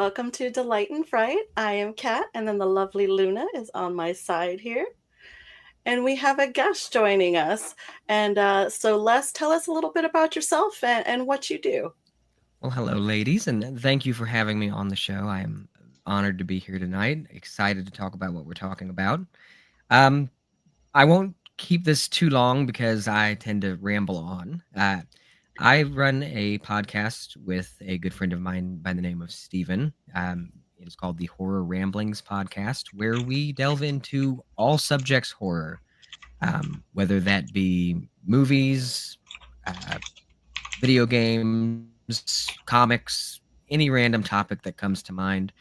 welcome to Delight and Fright. I am Kat, and then the lovely Luna is on my side here. And we have a guest joining us. And Les, tell us a little bit about yourself and what you do. Well, hello, ladies, and thank you for having me on the show. I am honored to be here tonight, excited to talk about what we're talking about. Um, I won't keep this too long because I tend to ramble on. I run a podcast with a good friend of mine by the name of Steven. It is called the Horror Ramblings Podcast, where we delve into all subjects horror, whether that be movies, uh, video games, comics, any random topic that comes to mind.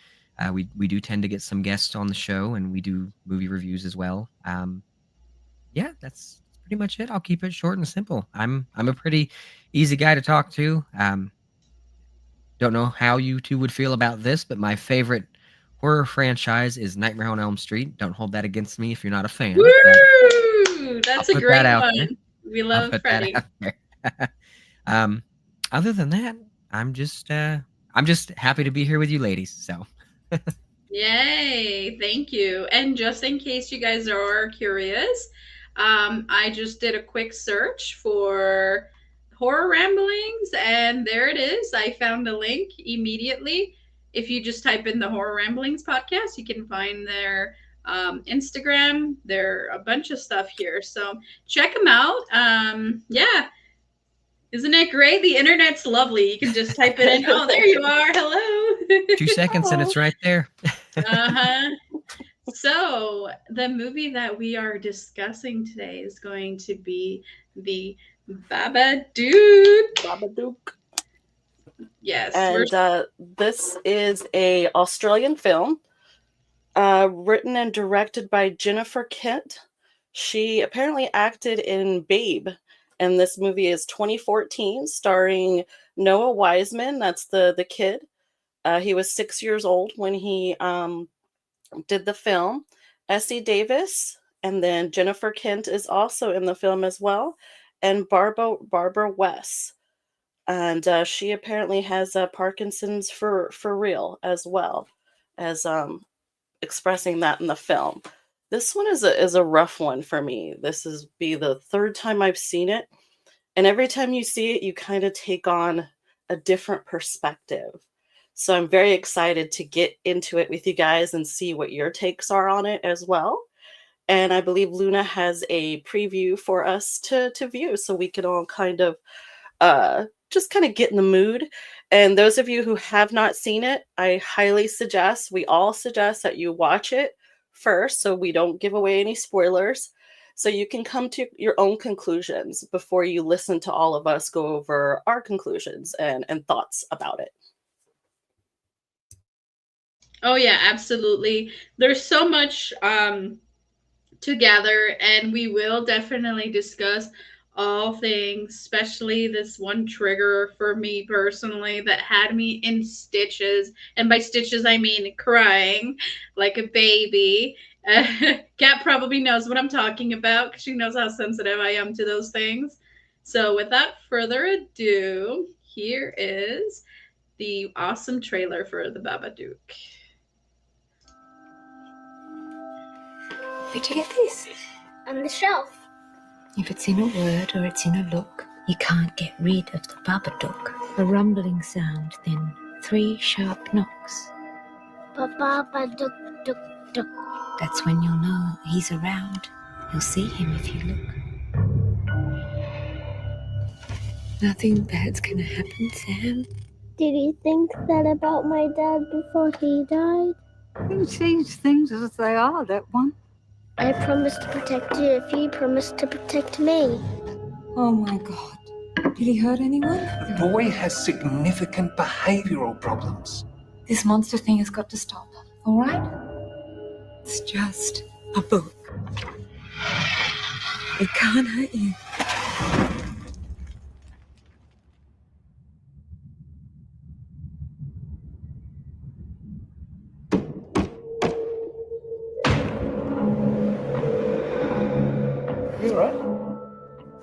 We do tend to get some guests on the show, and we do movie reviews as well. Yeah, that's pretty much it. I'll keep it short and simple. I'm a pretty easy guy to talk to. Don't know how you two would feel about this, but my favorite horror franchise is Nightmare on Elm Street. Don't hold that against me if you're not a fan, but Woo! I'll That's a put that great out one. there. We I'll love put that Freddy. out there. um, Other than that, I'm just happy to be here with you ladies. So Yay! Thank you. And just in case you guys are curious, I just did a quick search for horror ramblings, and there it is. I found a link immediately. If you just type in the Horror Ramblings podcast, you can find their Instagram. There are a bunch of stuff here, so check them out. Yeah, isn't it great? The internet's lovely. You can just type it in. Oh, there you are. Hello. 2 seconds and Oh, it's right there. Uh-huh. So, the movie that we are discussing today is going to be the Babadook. Babadook. Yes, we're And this is a Australian film written and directed by Jennifer Kent. She apparently acted in Babe, and this movie is 2014, starring Noah Wiseman. That's the kid. He was 6 years old when he did the film. Essie Davis, and then Jennifer Kent is also in the film as well, and Barbara West. And she apparently has Parkinson's for real as well as expressing that in the film. This one is a rough one for me. This is be the third time I've seen it, and every time you see it, you kind of take on a different perspective. So I'm very excited to get into it with you guys and see what your takes are on it as well. And I believe Luna has a preview for us to view, so we can all kind of just kind of get in the mood. And those of you who have not seen it, I highly suggest, we all suggest that you watch it first so we don't give away any spoilers. So you can come to your own conclusions before you listen to all of us go over our conclusions and thoughts about it. Oh yeah, absolutely. There's so much to gather, and we will definitely discuss all things, especially this one trigger for me personally that had me in stitches. And by stitches, I mean crying like a baby. Kat probably knows what I'm talking about because she knows how sensitive I am to those things. So, without further ado, here is the awesome trailer for the Babadook. Where'd you get this? On the shelf. If it's in a word or it's in a look, you can't get rid of the Babadook. A rumbling sound, then 3 sharp knocks. Babadook, dook, dook. That's when you'll know he's around. You'll see him if you look. Nothing bad's gonna happen, Sam. Did you think that about my dad before he died? He sees things as they are, that one. I promised to protect you if you promised to protect me. Oh my God. Did he hurt anyone? The boy has significant behavioral problems. This monster thing has got to stop, all right? It's just a book. It can't hurt you. You all right?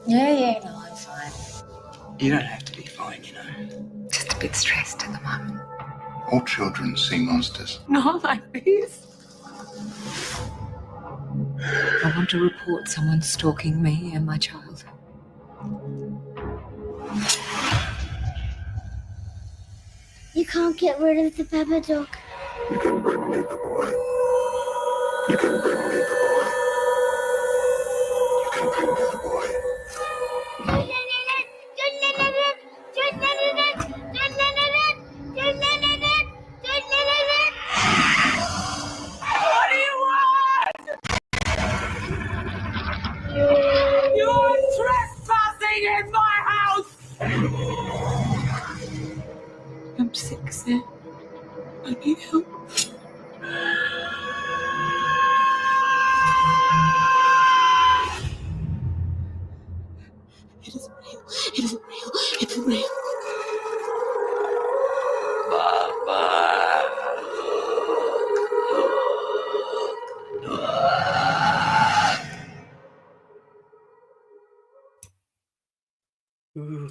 Yeah, no, I'm fine. You don't have to be fine, you know. Just a bit stressed at the moment. All children see monsters. Not like these. I want to report someone stalking me and my child. You can't get rid of the Babadook. You can bring me the boy. You can bring me the boy. You can bring me the boy. What do you want? You're trespassing in my house! I'm sick, sir. I need help. It isn't real. It isn't real. It isn't real. Ooh,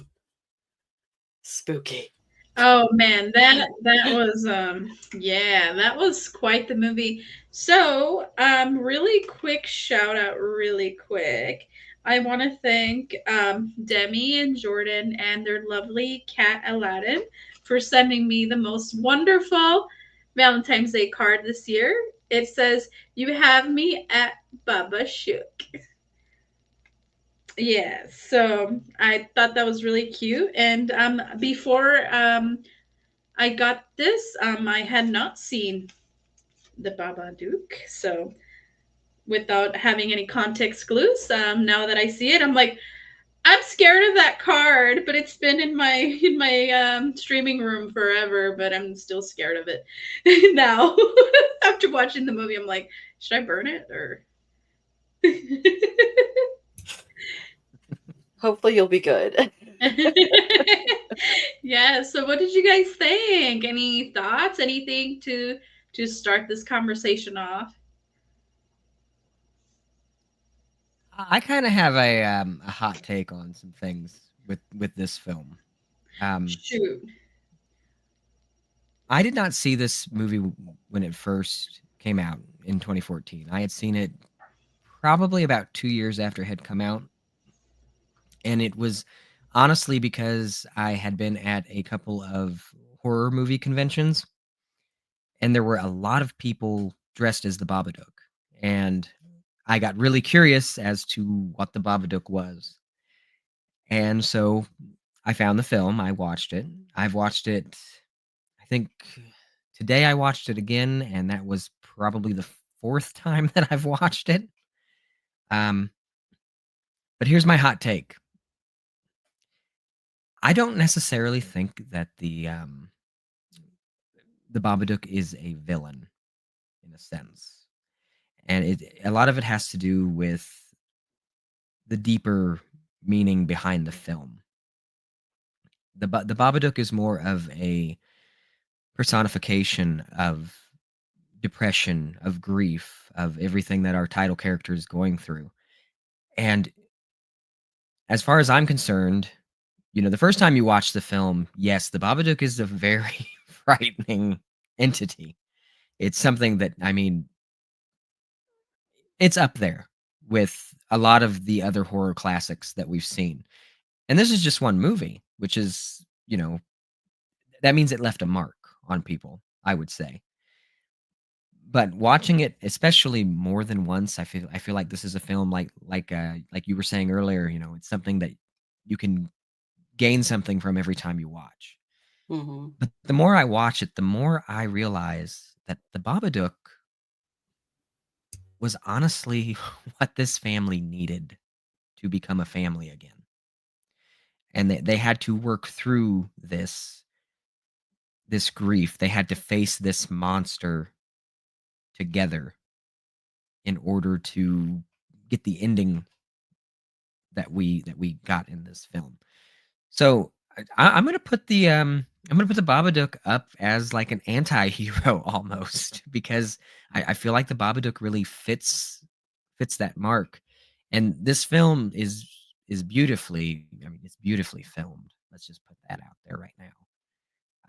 spooky. Oh man, that was yeah, that was quite the movie. So, really quick shout out really quick. I want to thank Demi and Jordan and their lovely cat Aladdin for sending me the most wonderful Valentine's Day card this year. It says, "You have me at Babadook." Yeah, so I thought that was really cute. And before I got this, I had not seen the Babadook. So without having any context clues, now that I see it, I'm like, I'm scared of that card, but it's been in my streaming room forever, but I'm still scared of it now. After watching the movie, I'm like, should I burn it or Hopefully you'll be good. yeah, so what did you guys think? Any thoughts? Anything to start this conversation off? I kind of have a hot take on some things with this film. Shoot. I did not see this movie when it first came out in 2014. I had seen it probably about 2 years after it had come out, and it was honestly because I had been at a couple of horror movie conventions, and there were a lot of people dressed as the Babadook, and I got really curious as to what the Babadook was. And so I found the film, I watched it. I've watched it, I think today I watched it again, and that was probably the 4th time that I've watched it. Um, but here's my hot take. I don't necessarily think that the Babadook is a villain in a sense. And a lot of it has to do with the deeper meaning behind the film. The Babadook is more of a personification of depression, of grief, of everything that our title character is going through. And as far as I'm concerned, the first time you watch the film, yes, the Babadook is a very frightening entity. It's something that, I mean, it's up there with a lot of the other horror classics that we've seen. And this is just one movie, which is, that means it left a mark on people, I would say. But watching it, especially more than once, I feel like this is a film like you were saying earlier, it's something that you can gain something from every time you watch. Hmm. But the more I watch it, the more I realize that the Babadook was honestly what this family needed to become a family again. And they had to work through this grief. They had to face this monster together in order to get the ending that we got in this film. So I'm gonna put the Babadook up as like an anti-hero almost because I feel like the Babadook really fits that mark. And this film is beautifully, I mean, it's beautifully filmed. Let's just put that out there right now.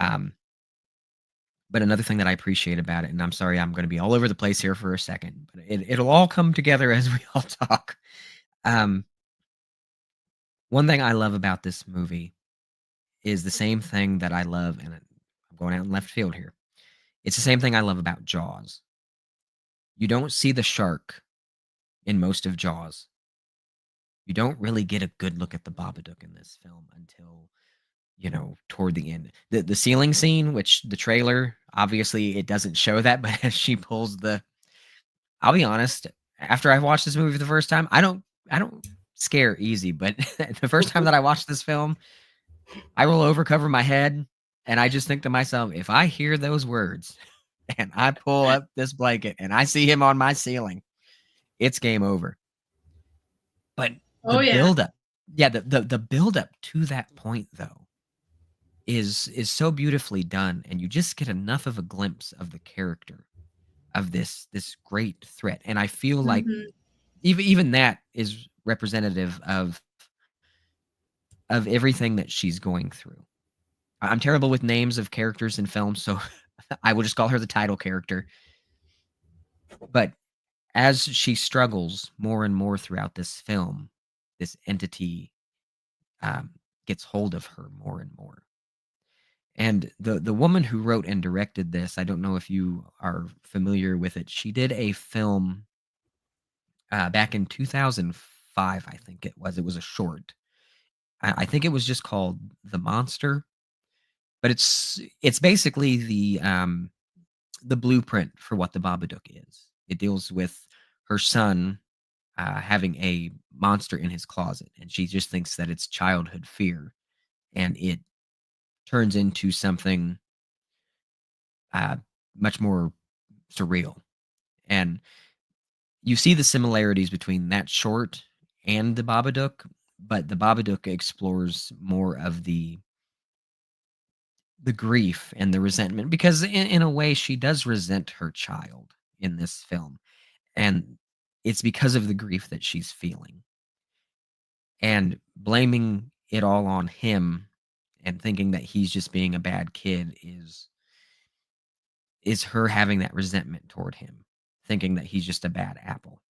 Um, But another thing that I appreciate about it, and I'm sorry I'm going to be all over the place here for a second, but it'll all come together as we all talk. Um, one thing I love about this movie is the same thing that I love, and I'm going out in left field here. It's the same thing I love about Jaws. You don't see the shark in most of Jaws. You don't really get a good look at the Babadook in this film until, toward the end. The ceiling scene, which the trailer, obviously it doesn't show that, but as she pulls I'll be honest, after I watched this movie for the first time, I don't scare easy, but the first time that I watched this film, I will over cover my head and I just think to myself, if I hear those words and I pull up this blanket and I see him on my ceiling, it's game over. But the Oh yeah. buildup, yeah, the buildup to that point though is so beautifully done, and you just get enough of a glimpse of the character of this great threat. And I feel like Mhm. even that is representative of everything that she's going through. I'm terrible with names of characters in films, so I will just call her the title character. But as she struggles more and more throughout this film, this entity um, gets hold of her more and more. And the woman who wrote and directed this, I don't know if you are familiar with it. She did a film back in 2005, I think it was. It was a short. I think it was just called The Monster, but it's basically the blueprint for what the Babadook is. It deals with her son having a monster in his closet, and she just thinks that it's childhood fear, and it turns into something uh, much more surreal. And you see the similarities between that short and the Babadook, but the Babadook explores more of the grief and the resentment, because in a way she does resent her child in this film, and it's because of the grief that she's feeling, and blaming it all on him and thinking that he's just being a bad kid is her having that resentment toward him, thinking that he's just a bad apple.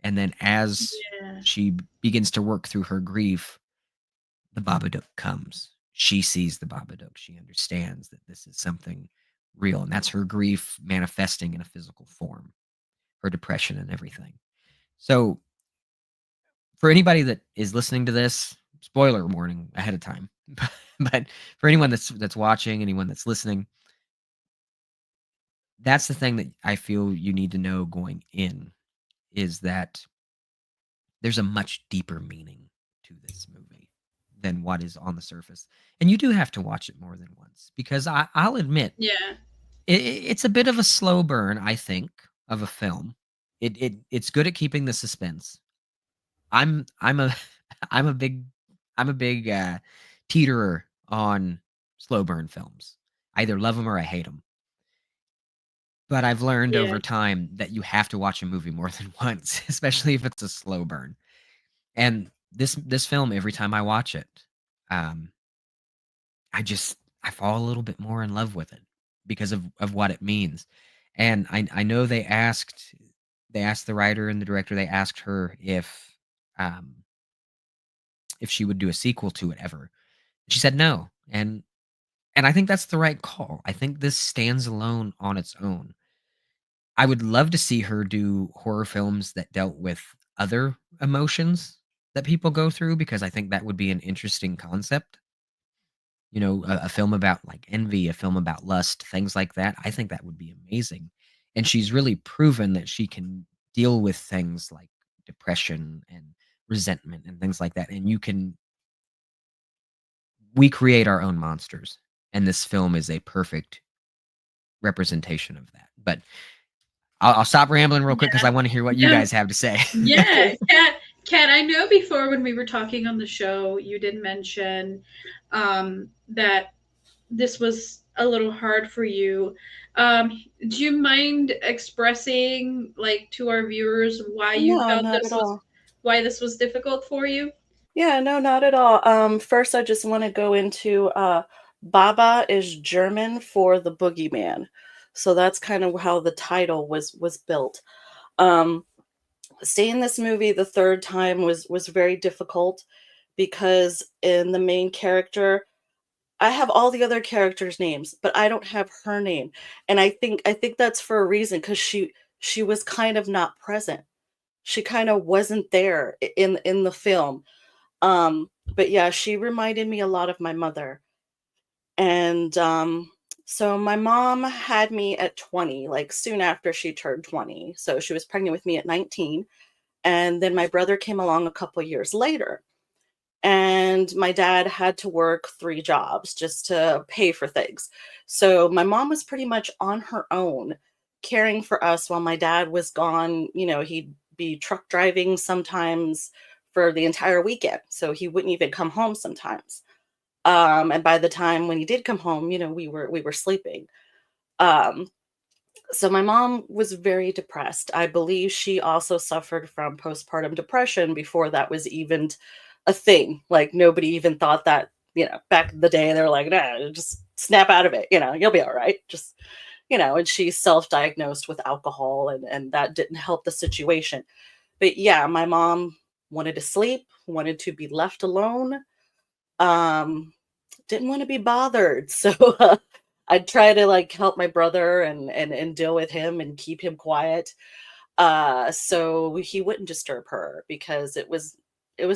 And then as Yeah. she begins to work through her grief, the Babadook comes. She sees the Babadook. She understands that this is something real, and that's her grief manifesting in a physical form, her depression and everything. So, for anybody that is listening to this, spoiler warning ahead of time. But for anyone that's watching, anyone that's listening, that's the thing that I feel you need to know going in, is that there's a much deeper meaning to this movie than what is on the surface. And you do have to watch it more than once, because I'll admit Yeah. it's a bit of a slow burn, I think, of a film. It's good at keeping the suspense. I'm a I'm a big teeterer on slow burn films. I either love them or I hate them. But I've learned Yeah. over time that you have to watch a movie more than once, especially if it's a slow burn. And this film, every time I watch it, um, I fall a little bit more in love with it because of what it means. And I know they asked the writer and the director, they asked her um if she would do a sequel to it ever. She said no. And I think that's the right call. I think this stands alone on its own. I would love to see her do horror films that dealt with other emotions that people go through, because I think that would be an interesting concept. A film about like envy, a film about lust, things like that. I think that would be amazing. And she's really proven that she can deal with things like depression and resentment and things like that. And we create our own monsters. And this film is a perfect representation of that. But I'll stop rambling real quick because I want to hear what you No. guys have to say. Yeah. Kat, I know before when we were talking on the show, you did mention that this was a little hard for you. Do you mind expressing, like, to our viewers why you No, felt not at all. why this was difficult for you? Yeah, no, not at all. First, I just want to go into Baba is German for the boogeyman. So that's kind of how the title was built. Um, Seeing this movie the third time was very difficult because in the main character, I have all the other characters' names, but I don't have her name. And I think that's for a reason because she was kind of not present. She kind of wasn't there in the film. But yeah, she reminded me a lot of my mother. And so my mom had me at 20, like soon after she turned 20. So she was pregnant with me at 19. And then my brother came along a couple years later. And my dad had to work 3 jobs just to pay for things. So my mom was pretty much on her own caring for us while my dad was gone. He'd be truck driving sometimes for the entire weekend. So he wouldn't even come home sometimes. And by the time when he did come home, we were sleeping. Um, so my mom was very depressed. I believe she also suffered from postpartum depression before that was even a thing. Like nobody even thought that, back in the day, they were like, nah, just snap out of it, you'll be all right. Just, and she self-diagnosed with alcohol and that didn't help the situation. But yeah, my mom wanted to sleep, wanted to be left alone. Um, didn't want to be bothered. So I'd try to like help my brother and deal with him and keep him quiet. So he wouldn't disturb her because it was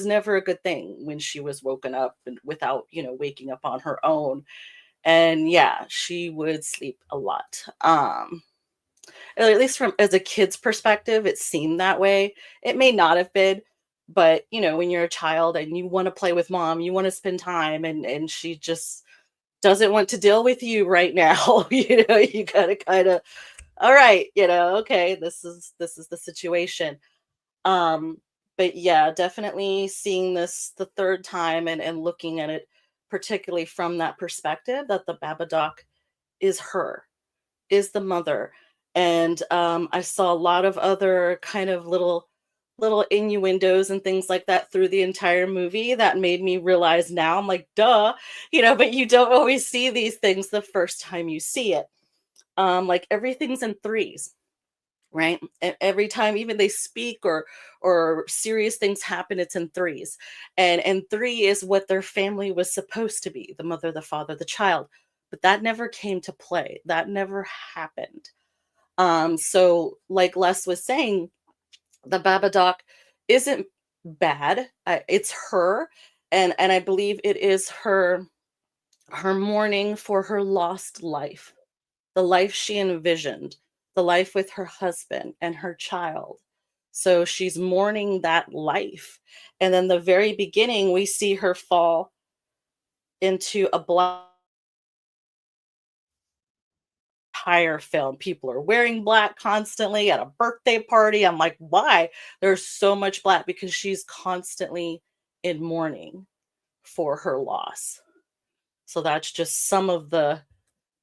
never a good thing when she was woken up and without, waking up on her own. And yeah, she would sleep a lot. At least from as a kid's perspective, it seemed that way. It may not have been, but when you're a child and you want to play with mom, you want to spend time and she just doesn't want to deal with you right now. You gotta kind of, all right, okay, this is the situation. Um, but yeah, definitely seeing this the third time and looking at it, particularly from that perspective, that the Babadook is her, is the mother. And I saw a lot of other kind of little innuendos and things like that through the entire movie that made me realize now I'm like, duh, but you don't always see these things the first time you see it. Like everything's in threes, right? Every time even they speak or serious things happen, it's in threes. And three is what their family was supposed to be, the mother, the father, the child. But that never came to play. That never happened. So like Les was saying, the Babadook isn't bad. It's her, and I believe it is her mourning for her lost life, the life she envisioned, the life with her husband and her child. So she's mourning that life. And then the very beginning, we see her fall into a black entire film. People are wearing black constantly at a birthday party. I'm like, why? There's so much black because she's constantly in mourning for her loss. So that's just some of the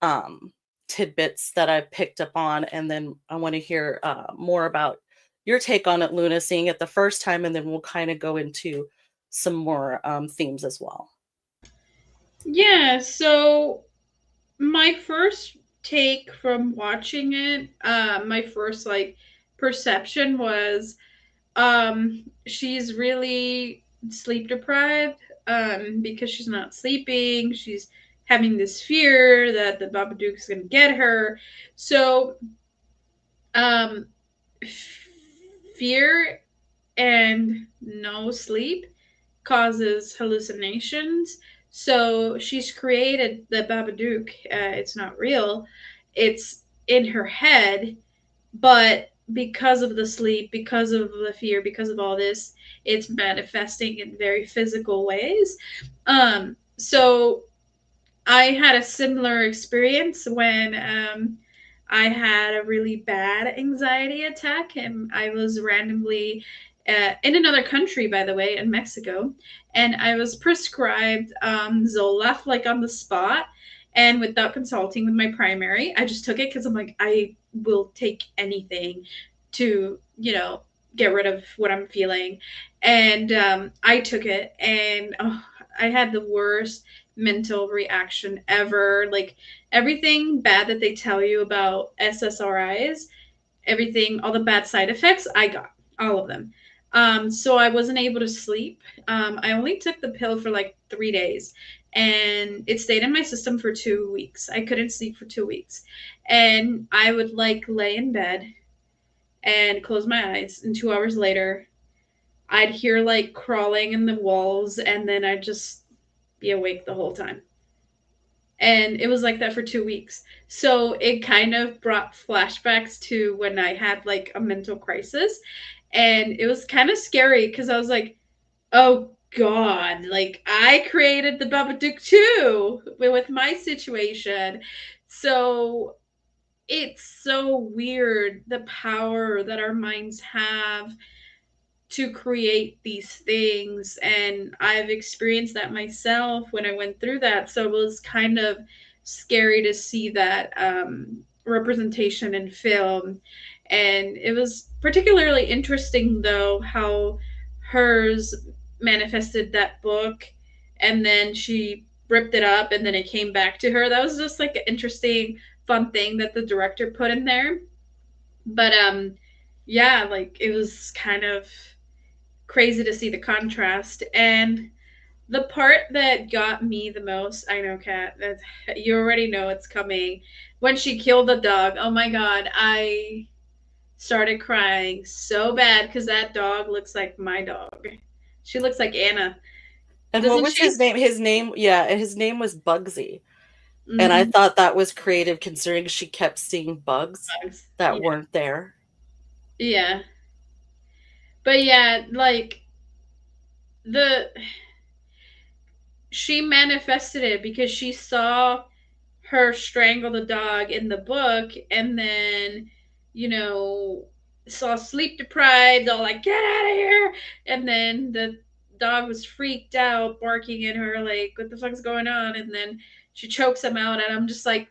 um, tidbits that I've picked up on. And then I want to hear more about your take on it, Luna, seeing it the first time, and then we'll kind of go into some more themes as well. Yeah, so my first take from watching it, my first like perception was she's really sleep deprived because she's not sleeping. She's having this fear that the Babadook's gonna get her. So um fear and no sleep causes hallucinations. So she's created the Babadook. It's not real. It's in her head, but because of the sleep, because of the fear, because of all this, it's manifesting in very physical ways. So I had a similar experience when I had a really bad anxiety attack, and I was randomly in another country, by the way, in Mexico, and I was prescribed Zoloft like on the spot, and without consulting with my primary, I just took it because I'm like, I will take anything to get rid of what I'm feeling, and I took it, and I had the worst mental reaction ever. Like everything bad that they tell you about SSRIs, everything, all the bad side effects, I got all of them. So I wasn't able to sleep. I only took the pill for like 3 days, and it stayed in my system for 2 weeks. I couldn't sleep for 2 weeks, and I would like lay in bed and close my eyes, and 2 hours later, I'd hear like crawling in the walls, and then I'd just be awake the whole time. And it was like that for 2 weeks. So it kind of brought flashbacks to when I had like a mental crisis. And it was kind of scary because I was like, oh God, like I created the Babadook too with my situation. So it's so weird the power that our minds have to create these things, and I've experienced that myself when I went through that, so it was kind of scary to see that representation in film. And it was particularly interesting though how hers manifested that book, and then she ripped it up and then it came back to her. That was just like an interesting fun thing that the director put in there. But yeah, like it was kind of crazy to see the contrast. And the part that got me the most, I know, Kat, that you already know it's coming. When she killed the dog, oh my God, I started crying so bad because that dog looks like my dog. She looks like Anna. And what Doesn't was she? his name? His name was Bugsy. And I Mhm. thought that was creative considering she kept seeing bugs that Yeah. weren't there. Yeah. But yeah, like the she manifested it because she saw her strangle the dog in the book, and then, you know, saw sleep deprived, all like, get out of here. And then the dog was freaked out, barking at her, like, what the fuck's going on? And then she chokes him out, and I'm just like,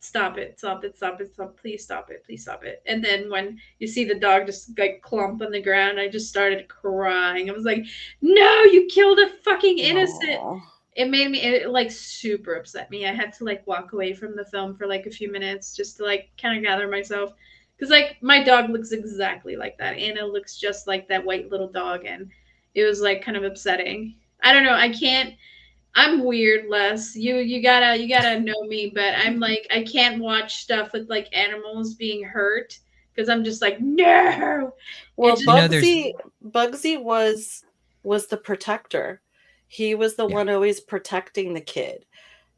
stop it, stop it, stop it, stop, please stop it, please stop it. And then when you see the dog just like clump on the ground, I just started crying. I was like, no, you killed a fucking innocent. Aww. It made me, it like super upset me. I had to like walk away from the film for like a few minutes just to like kind of gather myself, because like my dog looks exactly like that. Anna looks just like that white little dog, and it was like kind of upsetting. I don't know, I can't, I'm weird, Les. You gotta know me, but I'm like, I can't watch stuff with like animals being hurt because I'm just like, no. It Well, just, You know, there's Bugsy was the protector. He was the Yeah. one always protecting the kid.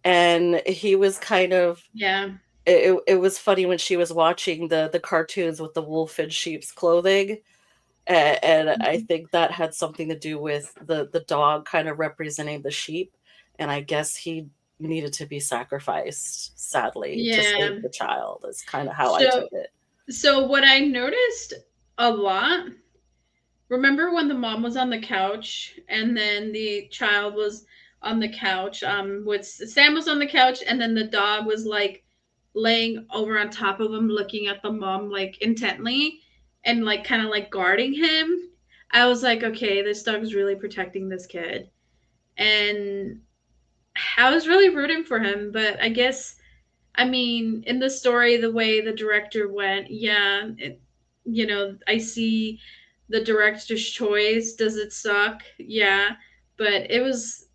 And he was kind of yeah. it was funny when she was watching the cartoons with the wolf in sheep's clothing. And I think that had something to do with the dog kind of representing the sheep. And I guess he needed to be sacrificed, sadly, to Yeah. save the child, is kind of how I So took it. so what I noticed a lot, remember when the mom was on the couch and then the child was on the couch, with Sam was on the couch, and then the dog was like laying over on top of him looking at the mom like intently and like kind of like guarding him. I was like, okay, this dog's really protecting this kid. And I was really rooting for him, but I guess, I mean, in the story, the way the director went, yeah, I see the director's choice. Does it suck? Yeah, but it was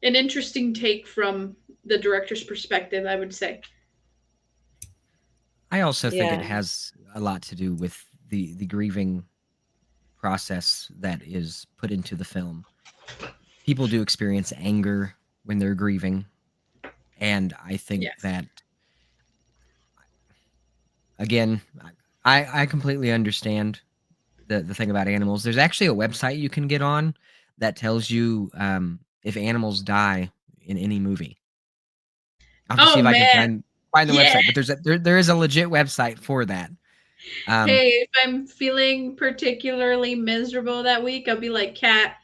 an interesting take from the director's perspective, I would say. I also think it Yeah. has a lot to do with the grieving process that is put into the film. People do experience anger when they're grieving, and I think Yes. that, again, I completely understand the thing about animals. There's actually a website you can get on that tells you if animals die in any movie. I'll have to see Oh if I can man, find the yeah. website, but there is a legit website for that. Hey, if I'm feeling particularly miserable that week, I'll be like, Kat,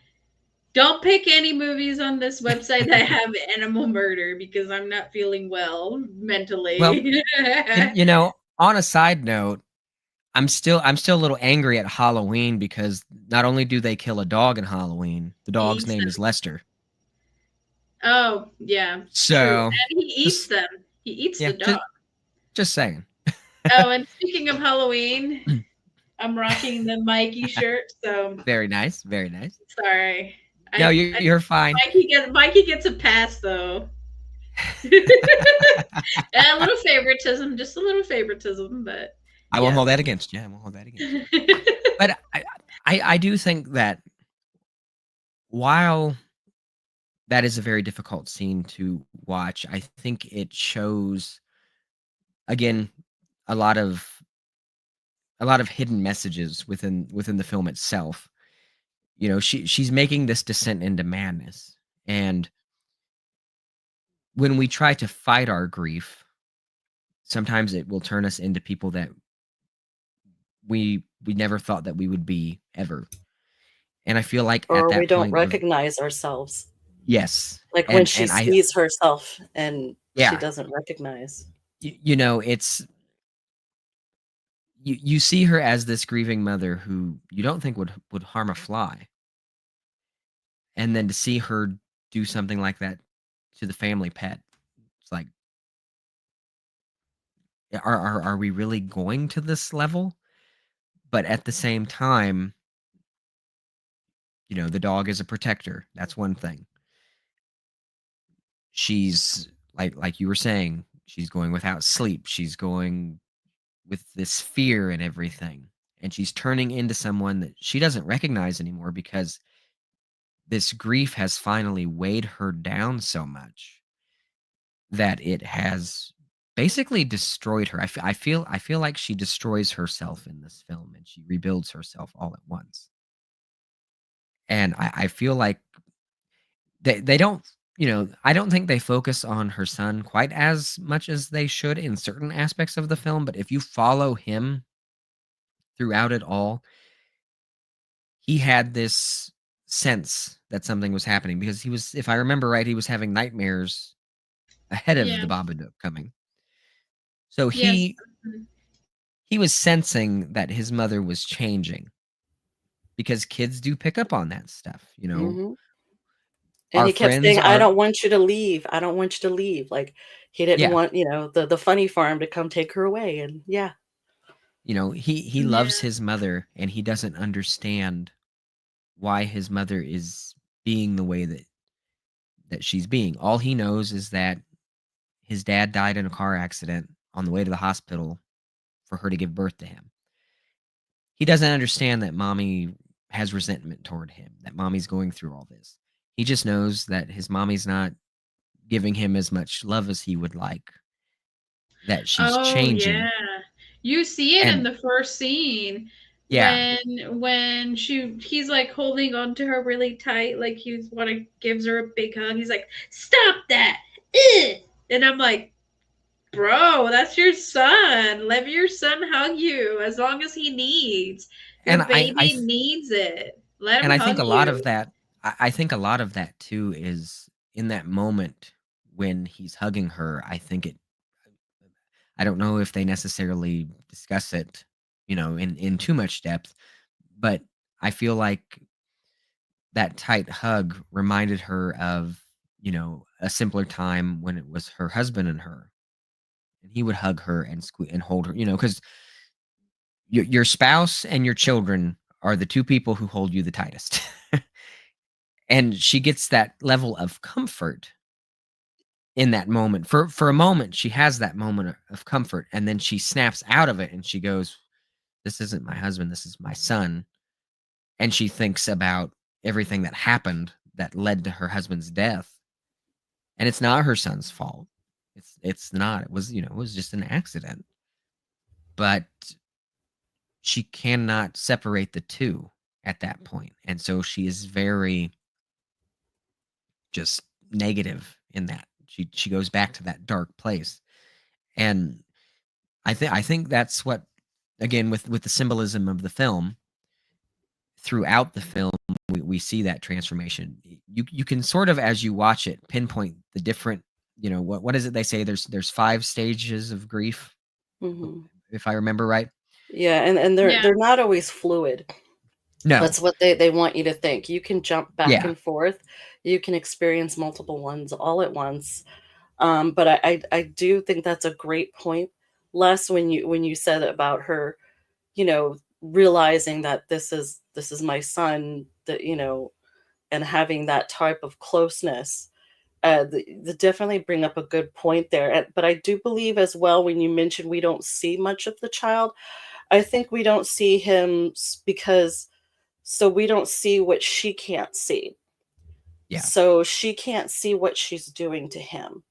don't pick any movies on this website that have animal murder because I'm not feeling well mentally. Well, and on a side note, I'm still a little angry at Halloween because not only do they kill a dog in Halloween, the dog's name is Lester. Oh, yeah. True. So And he eats just them. He eats yeah, the dog. just saying. Oh, and speaking of Halloween, I'm rocking the Mikey shirt, so Very nice, very nice. sorry. No, I you're fine. Mikey gets a pass though. A little favoritism, just a little favoritism, but I won't yeah. hold that against you. I won't hold that against you. But I do think that while that is a very difficult scene to watch, I think it shows again a lot of hidden messages within the film itself. You know, she's making this descent into madness, and when we try to fight our grief, sometimes it will turn us into people that we never thought that we would be ever. And I feel like at Or we that don't point of recognize ourselves. yes, Like when she and I sees herself and she yeah, doesn't recognize. you know, it's you see her as this grieving mother who you don't think would harm a fly, and then to see her do something like that to the family pet, it's like, are we really going to this level? But at the same time, you know, the dog is a protector. That's one thing. She's like you were saying, she's going without sleep. She's going with this fear and everything. And she's turning into someone that she doesn't recognize anymore because this grief has finally weighed her down so much that it has basically destroyed her. I feel like she destroys herself in this film and she rebuilds herself all at once. And I feel like they don't, you know, I don't think they focus on her son quite as much as they should in certain aspects of the film, but if you follow him throughout it all, he had this sense that something was happening because he was, if I remember right, he was having nightmares ahead of Yeah. the Babadook coming. So Yes. he was sensing that his mother was changing because kids do pick up on that stuff, you know. Mhm. And Our he kept friends saying, "I are don't want you to leave. I don't want you to leave." Like he didn't yeah, want, the funny farm to come take her away. And yeah. you know, he Yeah. loves his mother and he doesn't understand why his mother is being the way that she's being. All he knows is that his dad died in a car accident on the way to the hospital for her to give birth to him. He doesn't understand that mommy has resentment toward him, that mommy's going through all this. He just knows that his mommy's not giving him as much love as he would like, that she's Oh yeah. changing. You see it in And the first scene yeah, when he's like holding on to her really tight, like he's wanna gives her a big hug. He's like, "Stop that!" Ugh. And I'm like, "Bro, that's your son. Let your son hug you as long as he needs. and Your baby needs it. Let him I think hug a lot of you." that I think a lot of that too is in that moment when he's hugging her, I don't know if they necessarily discuss it, you know, in too much depth, but I feel like that tight hug reminded her of, you know, a simpler time when it was her husband and her, and he would hug her and and hold her, you know, because your spouse and your children are the two people who hold you the tightest. And she gets that level of comfort in that moment. For a moment, she has that moment of comfort, and then she snaps out of it and she goes, "This isn't my husband, this is my son." And she thinks about everything that happened that led to her husband's death. And it's not her son's fault. It's not. It was, you know, it was just an accident. But she cannot separate the two at that point. And so she is very just negative in that. She goes back to that dark place. And I think that's what, again, with the symbolism of the film, throughout the film we see that transformation. You can sort of, as you watch it, pinpoint the different, you know, what is it they say, there's 5 stages of grief, Mhm. if I remember right. Yeah, and they're Yeah. they're not always fluid. No. That's what they want you to think. You can jump back Yeah. and forth. you can experience multiple ones all at once. But I do think that's a great point, Les, when you said about her, realizing that this is my son, that and having that type of closeness. The definitely bring up a good point there. But I do believe as well, when you mentioned we don't see much of the child, I think we don't see him because so we don't see what she can't see. Yeah. So she can't see what she's doing to him.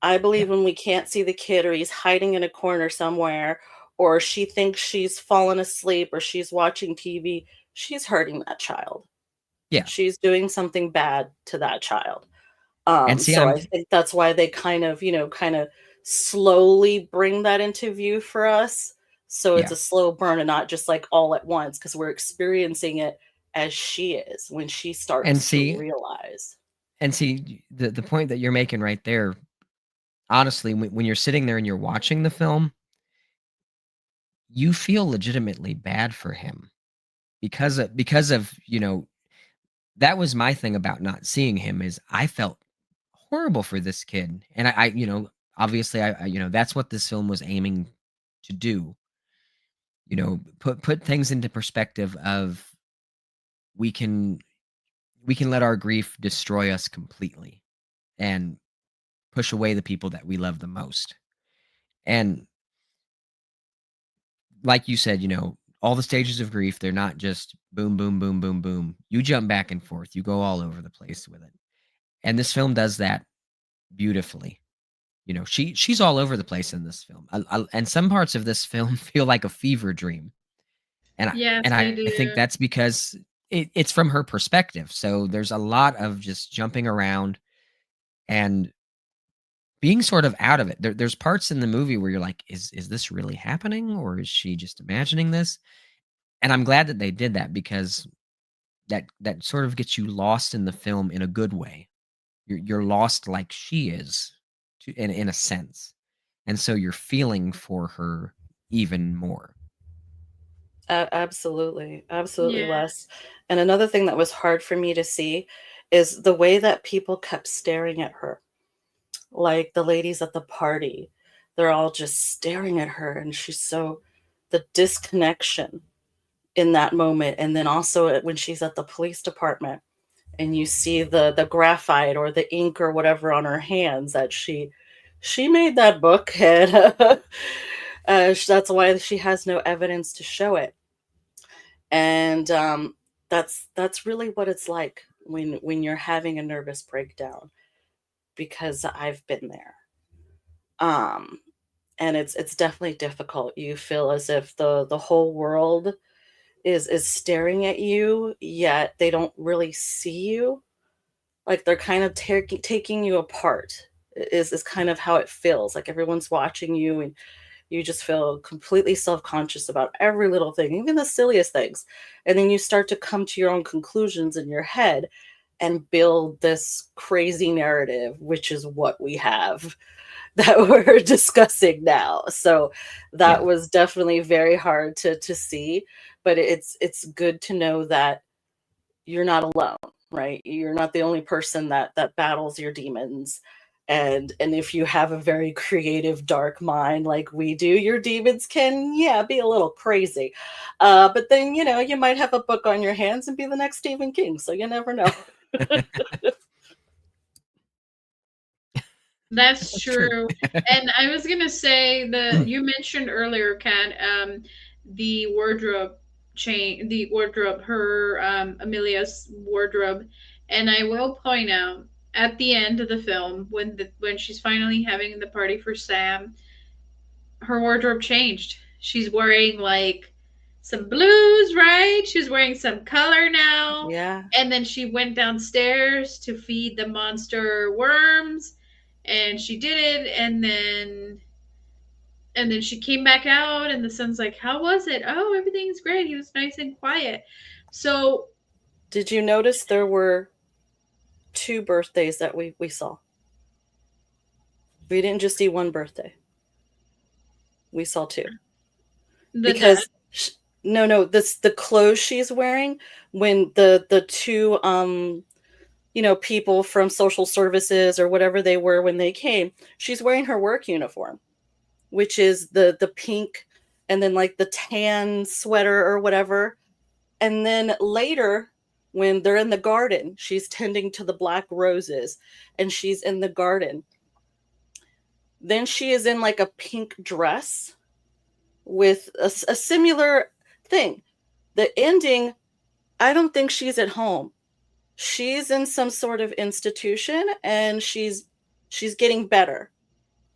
I Yeah. believe when we can't see the kid, or he's hiding in a corner somewhere, or she thinks she's fallen asleep, or she's watching TV, she's hurting that child. Yeah. She's doing something bad to that child. And see, So I think that's why they kind of slowly bring that into view for us. So it's Yeah. a slow burn and not just like all at once, because we're experiencing it as she is when she and starts to see, realize. the point that you're making right there, honestly, when you're sitting there and you're watching the film, you feel legitimately bad for him because of that was my thing about not seeing him is I felt horrible for this kid. And obviously that's what this film was aiming to do. Put things into perspective of we can we can let our grief destroy us completely and push away the people that we love the most. And like you said, all the stages of grief, they're not just boom, boom, boom, boom, boom. You jump back and forth. You go all over the place with it. And this film does that beautifully. She's all over the place in this film. And some parts of this film feel like a fever dream. And I Yes, and they I think do. that's because it's from her perspective. So there's a lot of just jumping around and being sort of out of it. There's parts in the movie where you're like, is this really happening, or is she just imagining this? And I'm glad that they did that because that sort of gets you lost in the film in a good way. You're lost like she is, in a sense, and so you're feeling for her even more. Absolutely, absolutely, Yeah. Les. And another thing that was hard for me to see is the way that people kept staring at her. Like the ladies at the party, they're all just staring at her, and the disconnection in that moment. And then also when she's at the police department and you see the graphite or the ink or whatever on her hands, that she made that book, and that's why she has no evidence to show it. And that's really what it's like when you're having a nervous breakdown, because I've been there. um and it's definitely difficult. You feel as if the whole world is staring at you, yet they don't really see you. Like they're kind of taking you apart. Is kind of how it feels. Like everyone's watching you, and you just feel completely self-conscious about every little thing, even the silliest things. And then you start to come to your own conclusions in your head and build this crazy narrative, which is what we have that we're discussing now. So that Yeah. was definitely very hard to see, but it's good to know that you're not alone, right? You're not the only person that battles your demons. And if you have a very creative dark mind like we do, your demons can, yeah, be a little crazy. But then, you might have a book on your hands and be the next Stephen King, so you never know. That's That's true. true. And I was gonna say that you mentioned earlier, Kat, the wardrobe the wardrobe, her Amelia's wardrobe, and I will point out at the end of the film when she's finally having the party for Sam, her wardrobe changed. She's wearing like some blues, right? She's wearing some color now. Yeah. And then she went downstairs to feed the monster worms, and she did it, and then she came back out, and the son's like, "How was it?" "Oh, everything's great. He was nice and quiet." So, Did you notice there were two birthdays that we saw? We didn't just see one birthday. We saw two. the dad. Because no, this the clothes she's wearing, when the two people from social services or whatever they were when they came. She's wearing her work uniform, which is the pink and then like the tan sweater or whatever. And then later, when they're in the garden, she's tending to the black roses and she's in the garden. Then she is in like a pink dress with a similar thing. The ending, I don't think she's at home. She's in some sort of institution and she's getting better.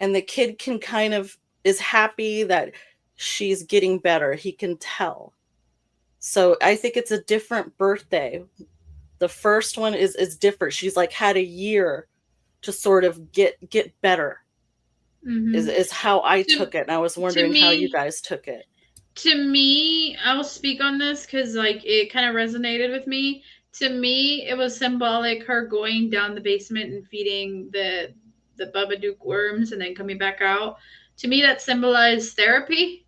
And the kid can kind of is happy that she's getting better. He can tell. So I think it's a different birthday. The first one is different. She's like had a year to sort of get better. Is how I took it. And I was wondering how you guys took it. To me, I will speak on this because like it kind of resonated with me. To me, it was symbolic her going down the basement and feeding the Babadook worms and then coming back out. To me, that symbolized therapy.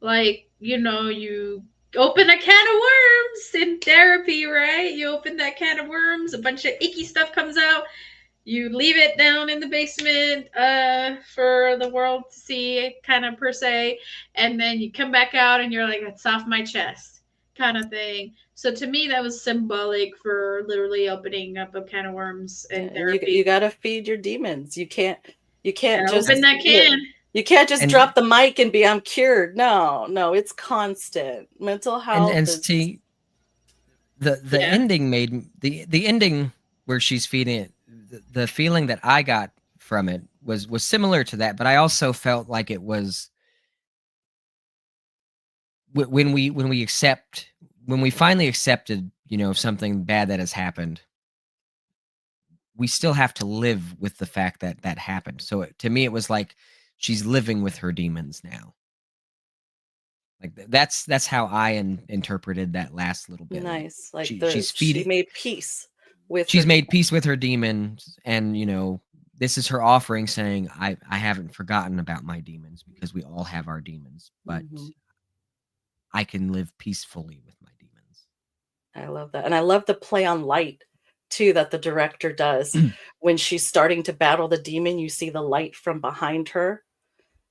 Like, you open a can of worms in therapy, right? You open that can of worms, a bunch of icky stuff comes out. You leave it down in the basement for the world to see, kind of per se, and then you come back out and you're like, it's off my chest, kind of thing. So to me, that was symbolic for literally opening up a can of worms and therapy. You got to feed your demons. You can't just open that can. You can't just drop the mic and be I'm cured. No, it's constant. Mental health. And see, the ending made the ending where she's feeding it. The feeling that I got from it was similar to that, but I also felt like it was when we finally accepted, something bad that has happened, we still have to live with the fact that that happened. So to me, it was like she's living with her demons now. Like that's how I interpreted that last little bit. Nice, like she made peace with. She's made peace with her demons, and this is her offering, saying, "I haven't forgotten about my demons because we all have our demons, but I can live peacefully with my demons." I love that, and I love the play on light too that the director does. When she's starting to battle the demon, you see the light from behind her.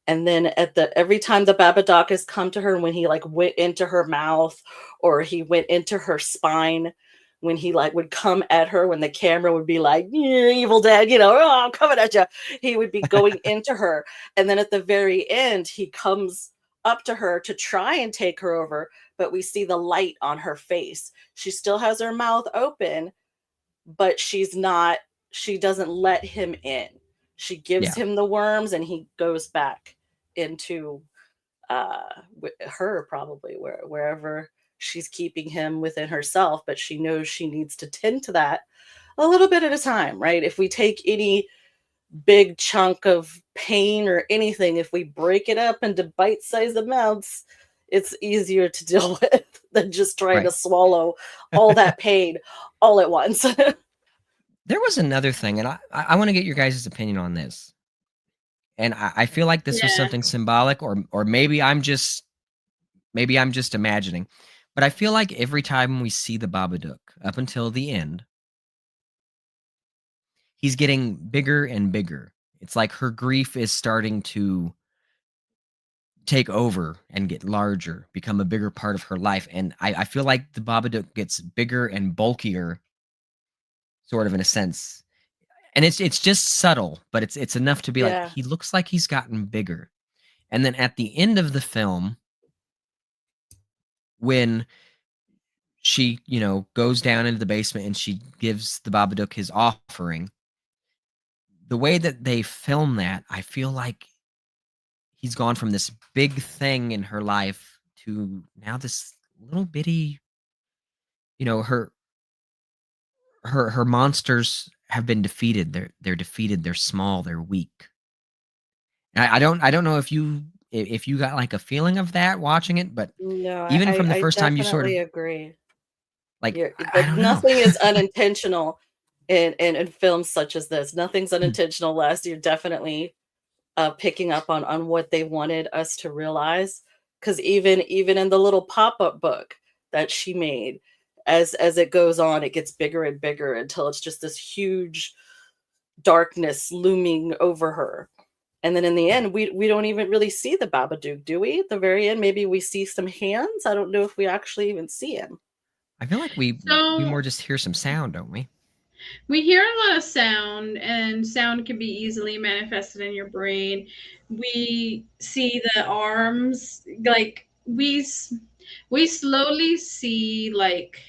And then every time the Babadook has come to her, when he like went into her mouth or he went into her spine, when he like would come at her, when the camera would be like, evil dead, I'm coming at you. He would be going into her. And then at the very end, he comes up to her to try and take her over. But we see the light on her face. She still has her mouth open, but she doesn't let him in. She gives him the worms and he goes back into her, probably wherever she's keeping him within herself, but she knows she needs to tend to that a little bit at a time, right? If we take any big chunk of pain or anything, if we break it up into bite-sized amounts, it's easier to deal with than just trying to swallow all that pain all at once. There was another thing, and I want to get your guys' opinion on this. And I feel like this was something symbolic, or maybe I'm just imagining. But I feel like every time we see the Babadook up until the end, he's getting bigger and bigger. It's like her grief is starting to take over and get larger, become a bigger part of her life. And I feel like the Babadook gets bigger and bulkier, sort of in a sense. And it's just subtle, but it's enough to be like, he looks like he's gotten bigger. And then at the end of the film, when she, goes down into the basement and she gives the Babadook his offering, the way that they film that, I feel like he's gone from this big thing in her life to now this little bitty, her monsters have been defeated. They're defeated. They're small. They're weak. And I don't know if you got like a feeling of that watching it, but no, even from the first time you sort of agree. Like, but nothing is unintentional in films such as this. Nothing's unintentional. Last year, definitely picking up on what they wanted us to realize. Because even in the little pop-up book that she made, as it goes on, it gets bigger and bigger until it's just this huge darkness looming over her. And then in the end, we don't even really see the Babadook, do we? At the very end, maybe we see some hands. I don't know if we actually even see him. I feel like we So more just hear some sound, don't we? we hear a lot of sound, and sound can be easily manifested in your brain. We see the arms, like we slowly see like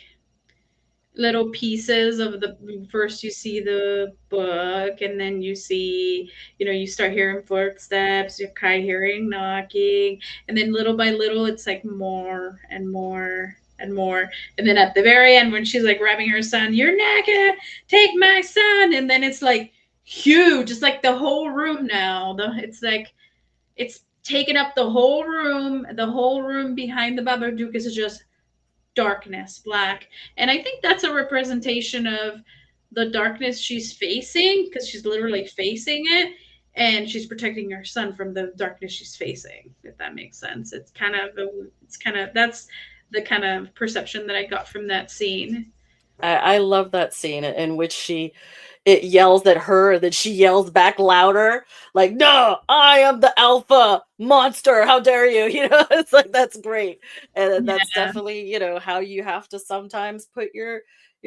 little pieces of the first you see the book, and then you see, you start hearing footsteps, you kind of hearing knocking, and then little by little it's like more and more and more, and then at the very end when she's like grabbing her son, "You're not gonna take my son," and then it's like huge. It's like the whole room now, it's like it's taken up the whole room. The whole room behind the Babadook is just darkness, black. And I think that's a representation of the darkness she's facing, because she's literally facing it, and she's protecting her son from the darkness she's facing, if that makes sense. That's the kind of perception that I got from that scene. I love that scene in which it yells at her, and then she yells back louder, like, "No, I am the alpha monster. How dare you?" It's like, that's great. And that's Yeah. definitely, how you have to sometimes put your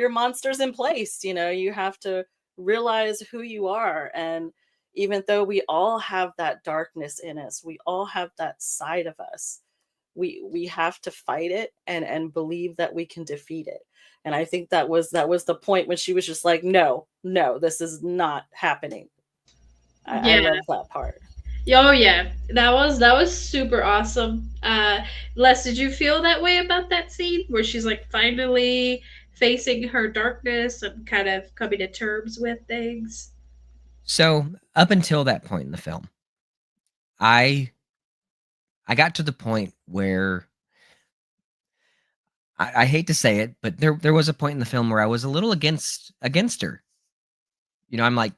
monsters in place. You have to realize who you are. And even though we all have that darkness in us, we all have that side of us, we have to fight it and believe that we can defeat it. And I think that was the point when she was just like, "No, no, this is not happening." I Yeah. love that part. Oh yeah. That was super awesome. Les, did you feel that way about that scene where she's like finally facing her darkness and kind of coming to terms with things? So up until that point in the film, I I got to the point where I hate to say it, but there was a point in the film where I was a little against her. I'm like,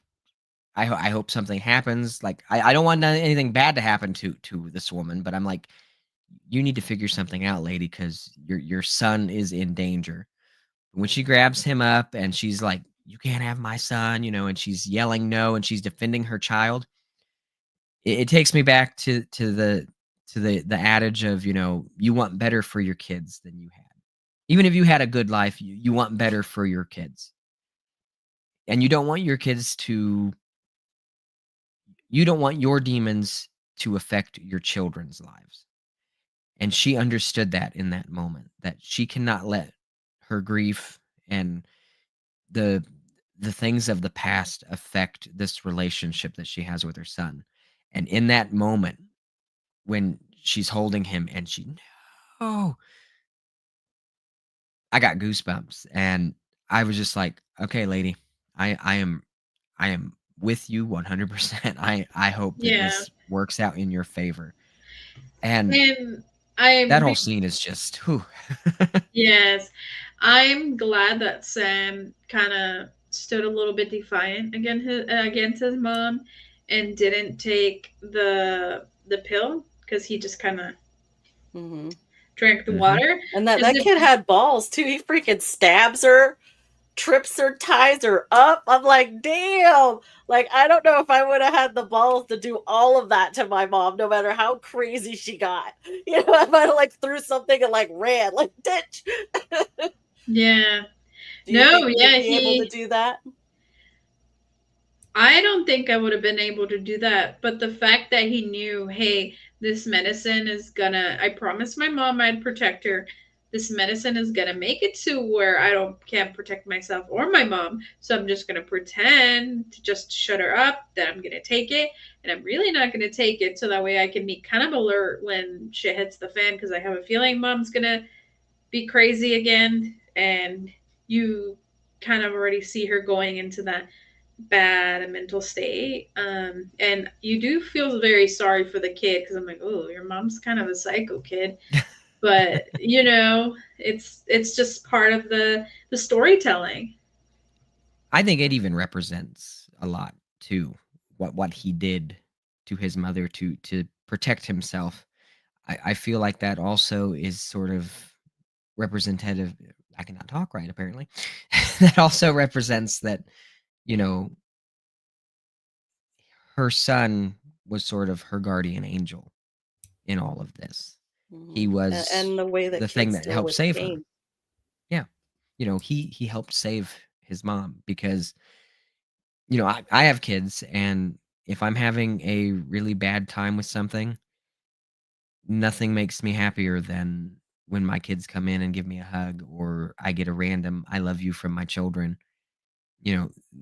I hope something happens. Like I don't want anything bad to happen to this woman, but I'm like, you need to figure something out, lady, because your son is in danger. When she grabs him up and she's like, "You can't have my son," and she's yelling no, and she's defending her child. It takes me back to the adage of, you want better for your kids than you had. Even if you had a good life, you want better for your kids. And you don't want your demons to affect your children's lives. And she understood that in that moment, that she cannot let her grief and the the things of the past affect this relationship that she has with her son. And in that moment, when she's holding him and no, I got goosebumps, and I was just like, "Okay, lady, I am with you 100%. I hope that Yeah. this works out in your favor." And And I'm that whole scene is just, whew. yes, I'm glad that Sam kind of stood a little bit defiant against his mom and didn't take the pill, because he just kind of Hmm. drank the Mhm. water. And that 'Cause that kid had balls too. He freaking stabs her, trips her, ties her up. I'm like, damn. Like, I don't know if I would have had the balls to do all of that to my mom, no matter how crazy she got. I might have like threw something and like ran, like, ditch. Yeah. Do you No, think you'd yeah, be able to do that? I don't think I would have been able to do that, but the fact that he knew, hey, this medicine is gonna, I promised my mom I'd protect her. This medicine is gonna make it to where I can't protect myself or my mom, so I'm just gonna pretend to just shut her up, that I'm gonna take it, and I'm really not gonna take it, so that way I can be kind of alert when shit hits the fan, because I have a feeling mom's gonna be crazy again, and you kind of already see her going into that bad mental state. And you do feel very sorry for the kid, because I'm like, oh, your mom's kind of a psycho kid. But it's just part of the storytelling. I think it even represents a lot too, what he did to his mother to protect himself. I feel like that also is sort of representative I cannot talk right apparently. That also represents that, you know, her son was sort of her guardian angel in all of this. He was And the way that the thing kids that deal helped with save her. pain. Yeah. He helped save his mom because, I have kids, and if I'm having a really bad time with something, nothing makes me happier than when my kids come in and give me a hug, or I get a random "I love you" from my children.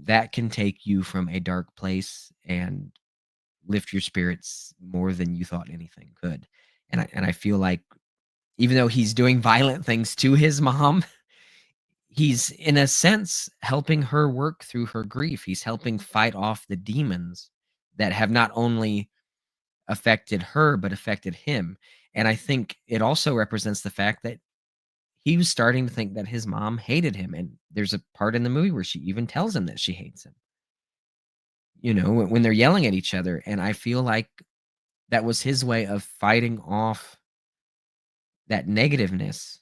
That can take you from a dark place and lift your spirits more than you thought anything could. And I feel like even though he's doing violent things to his mom, he's in a sense helping her work through her grief. He's helping fight off the demons that have not only affected her but affected him. And I think it also represents the fact that he was starting to think that his mom hated him. And there's a part in the movie where she even tells him that she hates him, when they're yelling at each other. And I feel like that was his way of fighting off that negativeness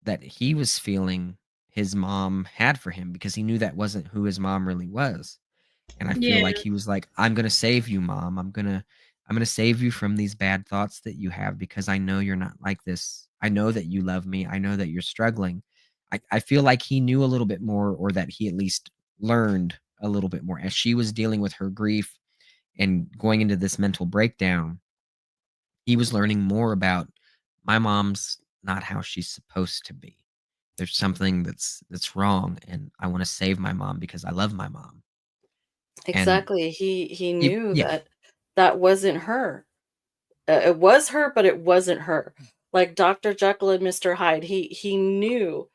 that he was feeling his mom had for him, because he knew that wasn't who his mom really was. And I feel Yeah. like he was like, "I'm gonna save you, mom. I'm gonna save you from these bad thoughts that you have, because I know you're not like this. I know that you love me. I know that you're struggling." I feel like he knew a little bit more, or that he at least learned a little bit more as she was dealing with her grief and going into this mental breakdown. He was learning more about, my mom's not how she's supposed to be. There's something that's wrong, and I want to save my mom because I love my mom. And Exactly. He it, knew yeah, that that wasn't her. It was her, but it wasn't her. Like Dr. Jekyll and Mr. Hyde, he knew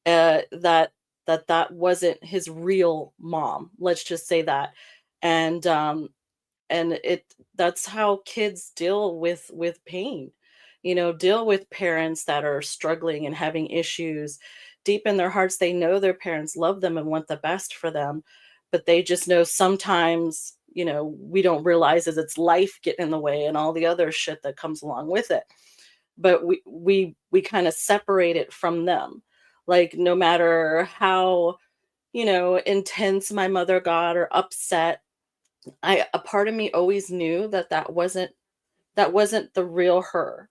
that that wasn't his real mom. Let's just say that. And and that's how kids deal with pain. Deal with parents that are struggling and having issues. Deep in their hearts, they know their parents love them and want the best for them, but they just know sometimes, we don't realize as it's life getting in the way and all the other shit that comes along with it. But we kind of separate it from them. Like no matter how, intense my mother got or upset, a part of me always knew that that wasn't the real her,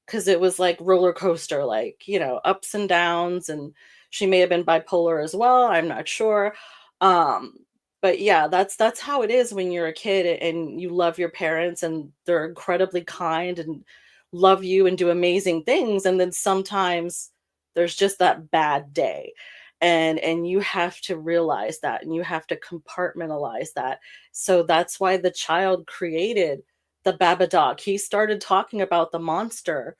because it was like roller coaster, like, ups and downs, and she may have been bipolar as well, I'm not sure. um but yeah, that's how it is when you're a kid and you love your parents and they're incredibly kind and love you and do amazing things, and then sometimes there's just that bad day, and you have to realize that, and you have to compartmentalize that. So that's why the child created the Babadook. He started talking about the monster,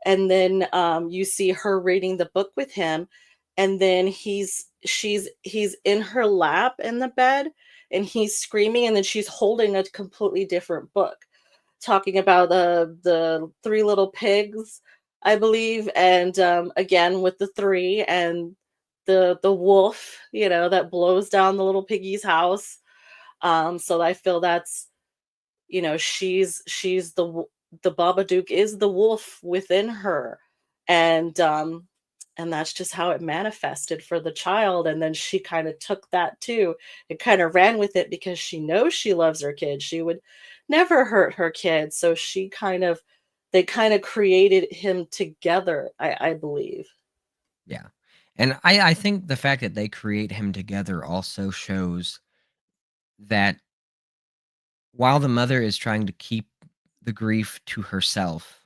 and then you see her reading the book with him, and then he's in her lap in the bed, and he's screaming, and then she's holding a completely different book, talking about the three little pigs, I believe, and again with the three and the wolf, that blows down the little piggy's house. So I feel that's, she's the Babadook is the wolf within her, and that's just how it manifested for the child, and then she kind of took that too and kind of ran with it because she knows she loves her kids. She would never hurt her kids, so they kind of created him together, I believe. yeah. And I think the fact that they create him together also shows that while the mother is trying to keep the grief to herself,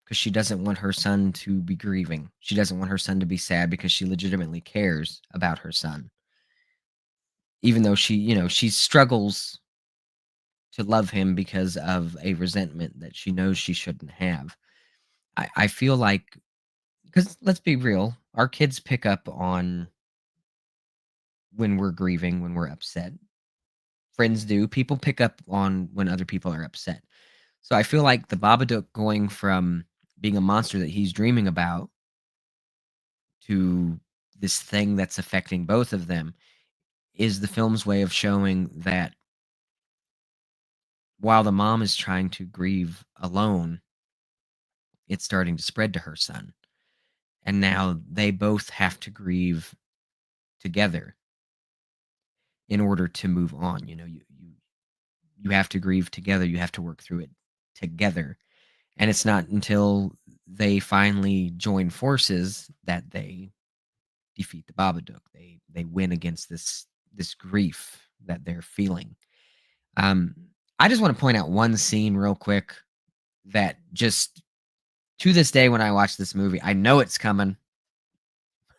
because she doesn't want her son to be grieving, she doesn't want her son to be sad because she legitimately cares about her son. Even though she struggles to love him because of a resentment that she knows she shouldn't have. I feel like, because let's be real, our kids pick up on when we're grieving, when we're upset. Friends do. People pick up on when other people are upset. So I feel like the Babadook going from being a monster that he's dreaming about to this thing that's affecting both of them is the film's way of showing that while the mom is trying to grieve alone, it's starting to spread to her son. and now they both have to grieve together in order to move on. You have to grieve together. You have to work through it together. And it's not until they finally join forces that they defeat the Babadook. They win against this grief that they're feeling. I just want to point out one scene real quick that just to this day when I watch this movie, I know it's coming,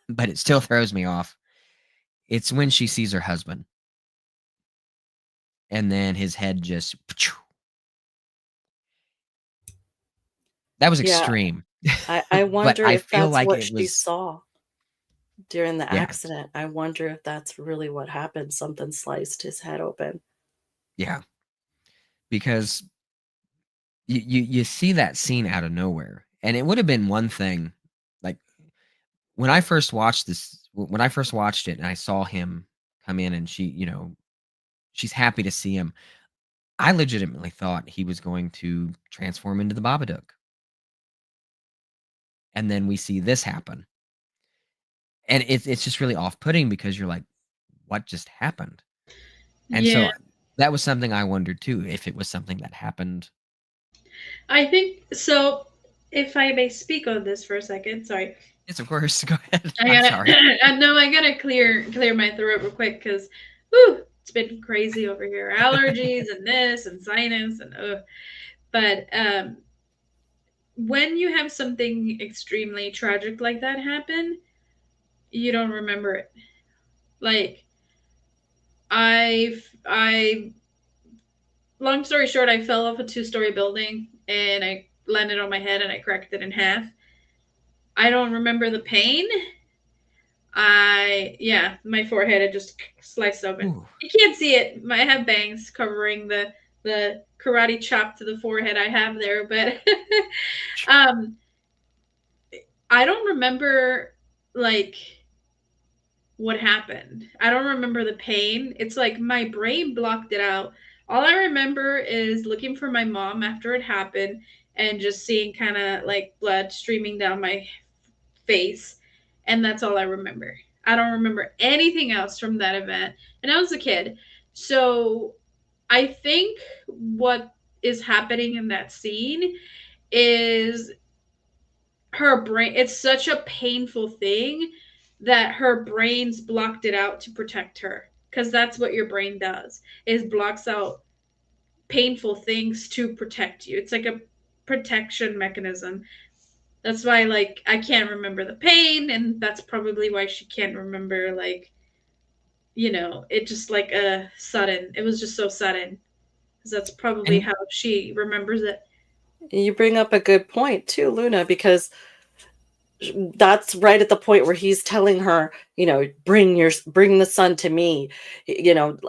but it still throws me off. It's when she sees her husband, and then his head just that was Yeah. extreme. I But wonder I if feel that's like what it she was saw during the yeah, accident. I wonder if that's really what happened. Something sliced his head open. yeah, because you see that scene out of nowhere, and it would have been one thing, like when I first watched it, and I saw him come in, and she's happy to see him. I legitimately thought he was going to transform into the Babadook, and then we see this happen, and it's just really off-putting because you're like, what just happened? And Yeah, so that was something I wondered too, if it was something that happened. I think so. If I may speak on this for a second, sorry. Yes, of course. Go ahead. I I'm gotta, sorry. no, I gotta clear my throat real quick because, whoo, it's been crazy over here. Allergies and this and sinus and But when you have something extremely tragic like that happen, you don't remember it. Like I, long story short, I fell off a 2-story building and I landed on my head and I cracked it in half. I don't remember the pain. Yeah, my forehead had just sliced open. Ooh. You can't see it. I have bangs covering the karate chop to the forehead I have there, but um I don't remember like what happened. I don't remember the pain. It's like my brain blocked it out. All I remember is looking for my mom after it happened and just seeing kind of like blood streaming down my face. And that's all I remember. I don't remember anything else from that event. And I was a kid. So I think what is happening in that scene is her brain, it's such a painful thing that her brain's blocked it out to protect her, because that's what your brain does, is blocks out painful things to protect you. It's like a protection mechanism. That's why, like, I can't remember the pain, and that's probably why she can't remember, like, it just like it was just so sudden, because that's probably And how she remembers it. You bring up a good point too, Luna, because that's right at the point where he's telling her, bring the son to me,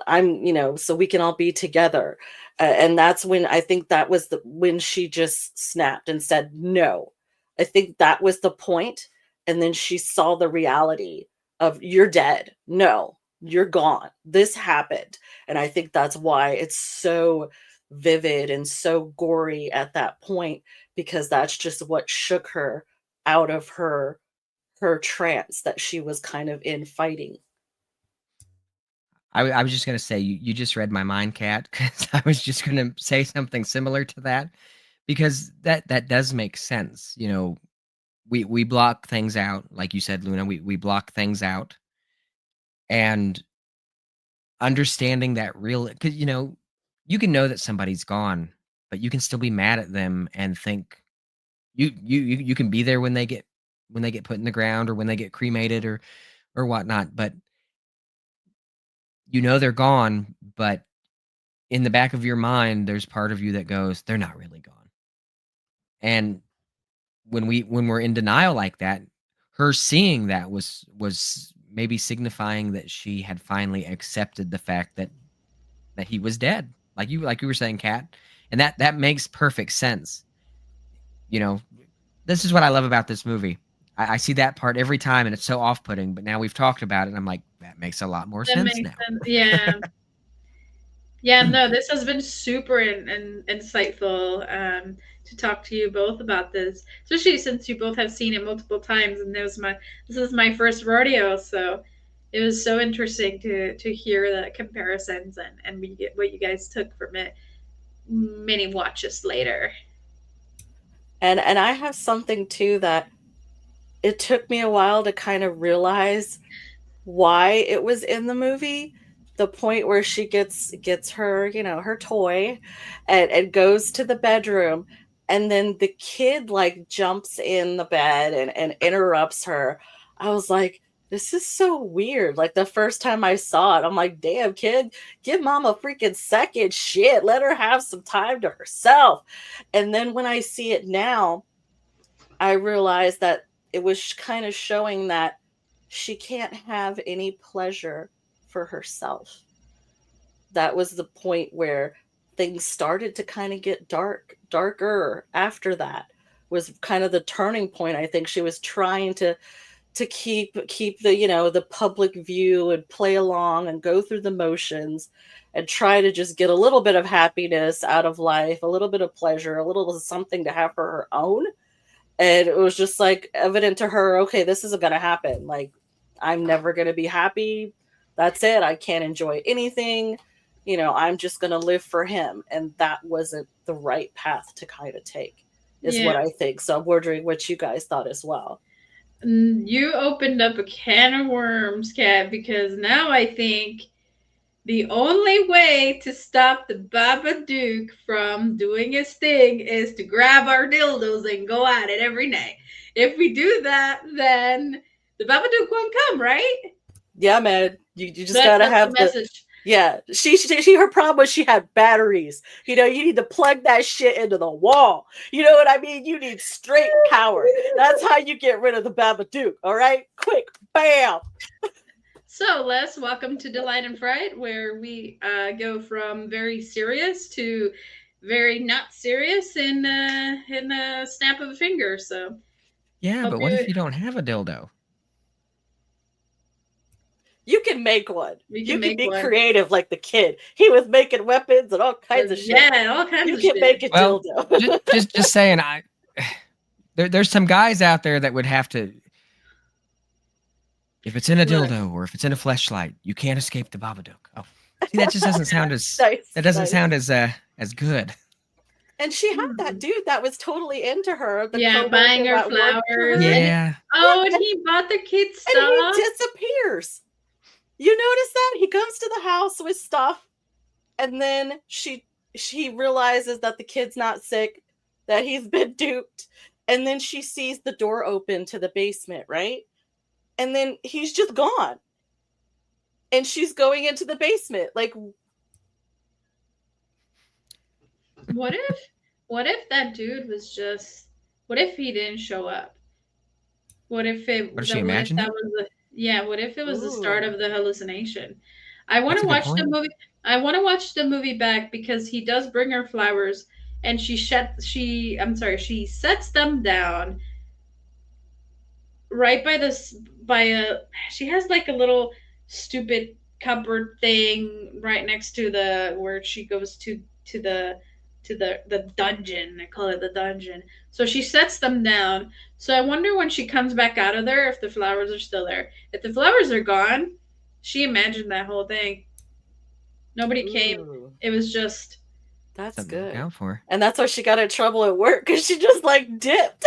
I'm, so we can all be together. And that's when I think that was when she just snapped and said no. I think that was the point. And then she saw the reality of, you're dead. No, you're gone. This happened. And I think that's why it's so vivid and so gory at that point, because that's just what shook her out of her trance that she was kind of in fighting. I was just gonna say you just read my mind, Kat, because I was just gonna say something similar to that, because that does make sense. We block things out, like you said, Luna. We block things out, and understanding that real, because you can know that somebody's gone, but you can still be mad at them and think you can be there when they get put in the ground or when they get cremated or whatnot, but they're gone, but in the back of your mind, there's part of you that goes, they're not really gone. And when we're in denial like that, her seeing that was maybe signifying that she had finally accepted the fact that he was dead, like you were saying, Kat, and that makes perfect sense. This is what I love about this movie. I see that part every time, and it's so off-putting. But now we've talked about it, and I'm like, that makes a lot more That sense makes now. sense. Yeah. Yeah, no, this has been super insightful to talk to you both about this, especially since you both have seen it multiple times, and this is my first rodeo, so it was so interesting to hear the comparisons and what you guys took from it many watches later. And I have something too that it took me a while to kind of realize why it was in the movie. The point where she gets her, her toy and goes to the bedroom, and then the kid like jumps in the bed and interrupts her. I was like, this is so weird. Like the first time I saw it, I'm like, damn kid, give mom a freaking second. Shit, let her have some time to herself. And then when I see it now, I realized that it was kind of showing that she can't have any pleasure for herself. That was the point where things started to kind of get darker after that. Was kind of the turning point. I think she was trying to keep the, the public view and play along and go through the motions and try to just get a little bit of happiness out of life, a little bit of pleasure, a little something to have for her own. And it was just like evident to her, okay, this isn't going to happen. Like, I'm never going to be happy. That's it. I can't enjoy anything. I'm just going to live for him. And that wasn't the right path to kind of take, is Yeah. what I think. So I'm wondering what you guys thought as well. You opened up a can of worms, Kat, because now I think the only way to stop the Babadook from doing his thing is to grab our dildos and go at it every night. If we do that, then the Babadook won't come, right? Yeah, man. You just gotta That's have the message. Yeah, she her problem was she had batteries. You need to plug that shit into the wall. You know what I mean? You need straight power. That's how you get rid of the Babadook. All right, quick, bam. So, Les, welcome to Delight and Fright, where we go from very serious to very not serious in a snap of a finger. So, Yeah, but what you- if you don't have a dildo? You can make one. We can You can make be one. creative like the kid. He was making weapons and all kinds of shit. Yeah, all kinds You of can shit. make a Well, dildo. just saying, there's some guys out there that would have to. If it's in a Look. dildo or if it's in a fleshlight, you can't escape the Babadook. Oh, see, that just doesn't sound as Nice. sound as good. And she had that dude that was totally into her. The Yeah, coworker buying her that worked for flowers. her. Yeah. And he bought the kids stuff. And he disappears. You notice that? He comes to the house with stuff, and then she realizes that the kid's not sick, that he's been duped, and then she sees the door open to the basement, right? And then he's just gone. And she's going into the basement. Like, What if that dude was just? What if he didn't show up? What if it? What if she What if imagined that it? was the? Yeah. What if it was the start ooh. of the hallucination? I want That's to a good watch the point. movie. I want to watch the movie back because he does bring her flowers, and she sets them down right by this by a. She has like a little stupid cupboard thing right next to the where she goes to the dungeon. I call it the dungeon. So she sets them down. So I wonder when she comes back out of there if the flowers are still there. If the flowers are gone, she imagined that whole thing. Nobody came. Ooh, It was just that's Something to look good. out for. And that's why she got in trouble at work, because she just like dipped.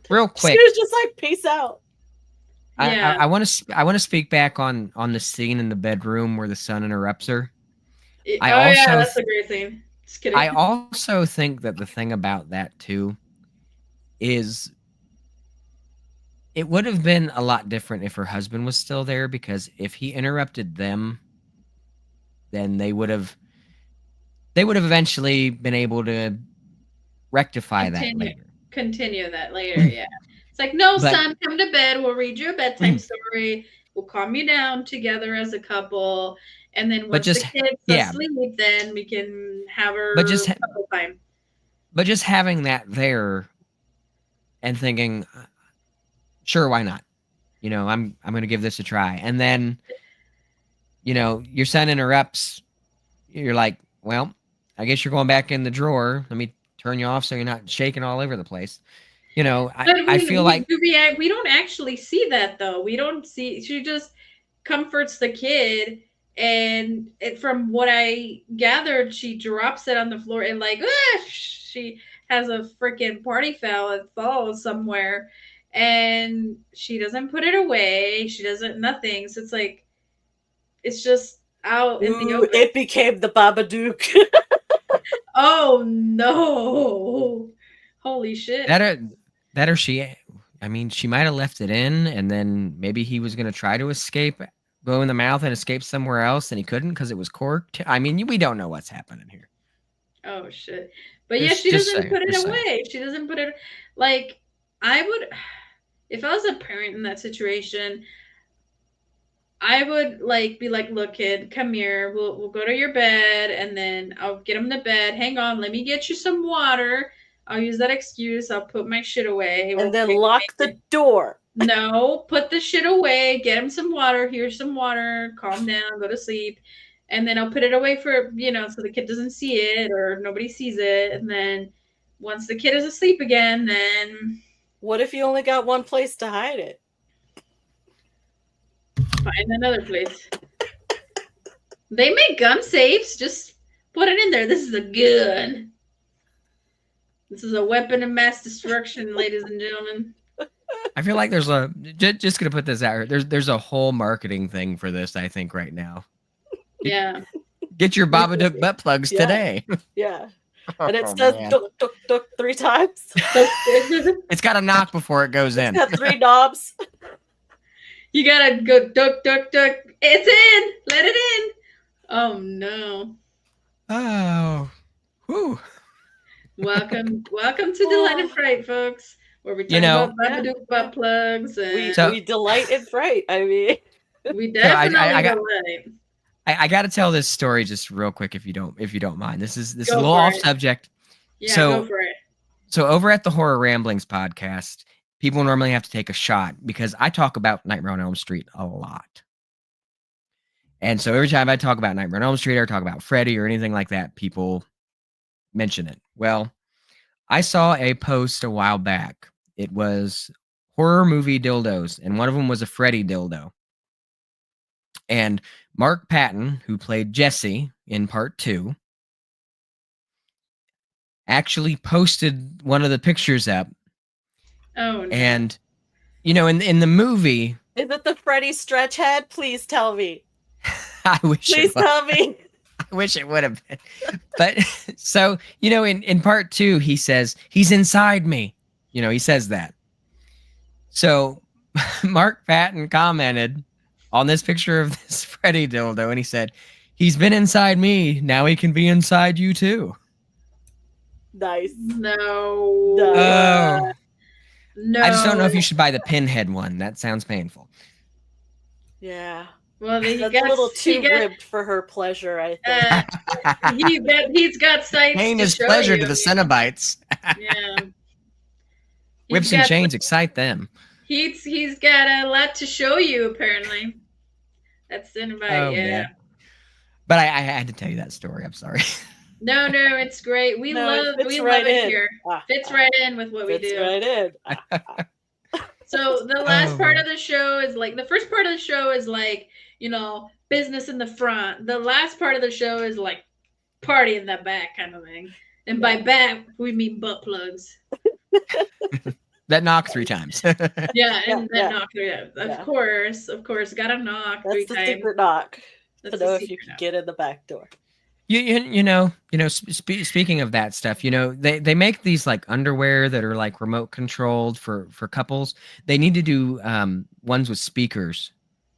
Real She quick, was just like, peace out. yeah. I want to speak back on the scene in the bedroom where the son interrupts her. I Oh yeah, also that's a great scene. Just kidding. I also think that the thing about that too is it would have been a lot different if her husband was still there, because if he interrupted them, then they would have eventually been able to rectify that later. Continue that later, yeah. It's like, no, But- son, come to bed. We'll read you a bedtime story. We'll calm you down together as a couple. And then once just- the kid's yeah. asleep, then we can have her But just couple time. But just having that there and thinking, sure, why not? I'm going to give this a try. And then your son interrupts. You're like, well, I guess you're going back in the drawer. Let me turn you off so you're not shaking all over the place. But I feel like we don't actually see that though. We don't see. She just comforts the kid, and from what I gathered, she drops it on the floor and like she has a freaking party foul and falls somewhere, and she doesn't put it away. She doesn't nothing. So it's like it's just out in the Ooh, open. it became the Babadook. Oh no! Holy shit! that or she. I mean, she might have left it in, and then maybe he was going to try to escape, go in the mouth and escape somewhere else, and he couldn't because it was corked. I mean, we don't know what's happening here. Oh shit! But yeah, Just- she just doesn't saying, put it just saying. away. She doesn't put it like I would. If I was a parent in that situation, I would like be like, "Look, kid, come here. We'll go to your bed, and then I'll get him to bed. Hang on, let me get you some water. I'll use that excuse. I'll put my shit away. It And won't then make lock me- the door. No, put the shit away. Get him some water. Here's some water. Calm down. Go to sleep." And then I'll put it away for, so the kid doesn't see it or nobody sees it. And then once the kid is asleep again, then What if you only got one place to hide it? find another place. They make gun safes. Just put it in there. This is a gun. This is a weapon of mass destruction, ladies and gentlemen. I feel like there's just gonna put this out here. There's a whole marketing thing for this. I think right now. Yeah. Get your Babadook butt plugs Yeah. today. Yeah. And it Oh, says man. duk, duk, duk 3 times. It's got to knock before it goes in. It's got 3 knobs. You gotta go duck, duck, duck. It's in. Let it in. Oh no. Oh, whew. Welcome to Delight and Fright, folks. Where we talk about Babadook butt plugs and So- We delight in fright. I mean, we definitely I got- delight. I got to tell this story just real quick if you don't mind. This is a Go little for off it. subject. Yeah, So- go for it. So over at the Horror Ramblings podcast, people normally have to take a shot because I talk about Nightmare on Elm Street a lot. And so every time I talk about Nightmare on Elm Street or talk about Freddy or anything like that, people mention it. Well, I saw a post a while back. It was horror movie dildos, and one of them was a Freddy dildo. And Mark Patton, who played Jesse in part 2, actually posted one of the pictures up. Oh no. And, in the movie, is it the Freddy stretch head? Please tell me. I wish Please it was. tell me. I wish it would have been. But so, in part 2, he says, he's inside me. He says that. So Mark Patton commented on this picture of this Freddy dildo, and he said, he's been inside me. Now he can be inside you too. Nice. No. Oh. No. I just don't know if you should buy the pinhead one. That sounds painful. Yeah. Well, That's a little too ribbed for her pleasure, I think. He's got sights. Pain to is show pleasure you. to the Cenobites. Yeah. Whips and chains excite them. He's got a lot to show you, apparently. That's Cenobite, Oh, yeah. man. But I had to tell you that story. I'm sorry. No, it's great. We No, love it fits we right love it in. here. Fits right in with what we Fits do. right in. So the last Oh, part man. of the show is like the first part of the show is like, business in the front. The last part of the show is like party in the back kind of thing. And by back we mean butt plugs. That knock 3 times. Yeah, and then Yeah. knock 3 times. Yeah. Of course, gotta knock That's 3 the times. secret knock. That's To the know if you secret can knock. get in the back door. Speaking of that stuff, they make these like underwear that are like remote controlled for couples. They need to do ones with speakers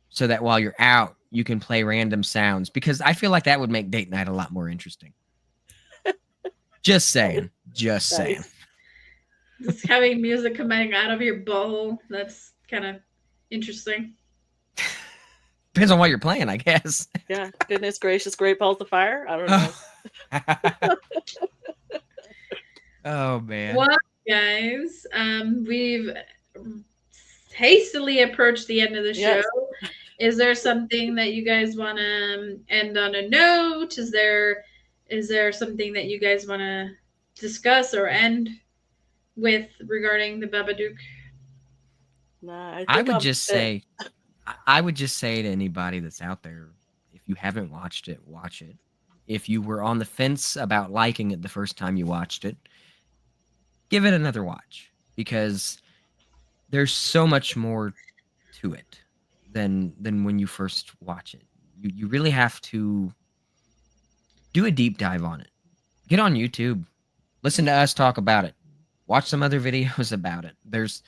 so that while you're out, you can play random sounds, because I feel like that would make date night a lot more interesting. Just saying. Nice. Just having music coming out of your bowl. That's kind of interesting. Depends on what you're playing, I guess. Yeah. Goodness gracious, Great Balls of Fire. I don't know. Oh man. Well, guys, we've hastily approached the end of the show. Yes. Is there something that you guys want to end on a note? Is there something that you guys want to discuss or end with regarding the Babadook? Nah, I I think would I'm just fit. say, I would just say to anybody that's out there, if you haven't watched it, watch it. If you were on the fence about liking it the first time you watched it, give it another watch because there's so much more to it than when you first watch it. You really have to do a deep dive on it. Get on YouTube, listen to us talk about it, watch some other videos about it. There's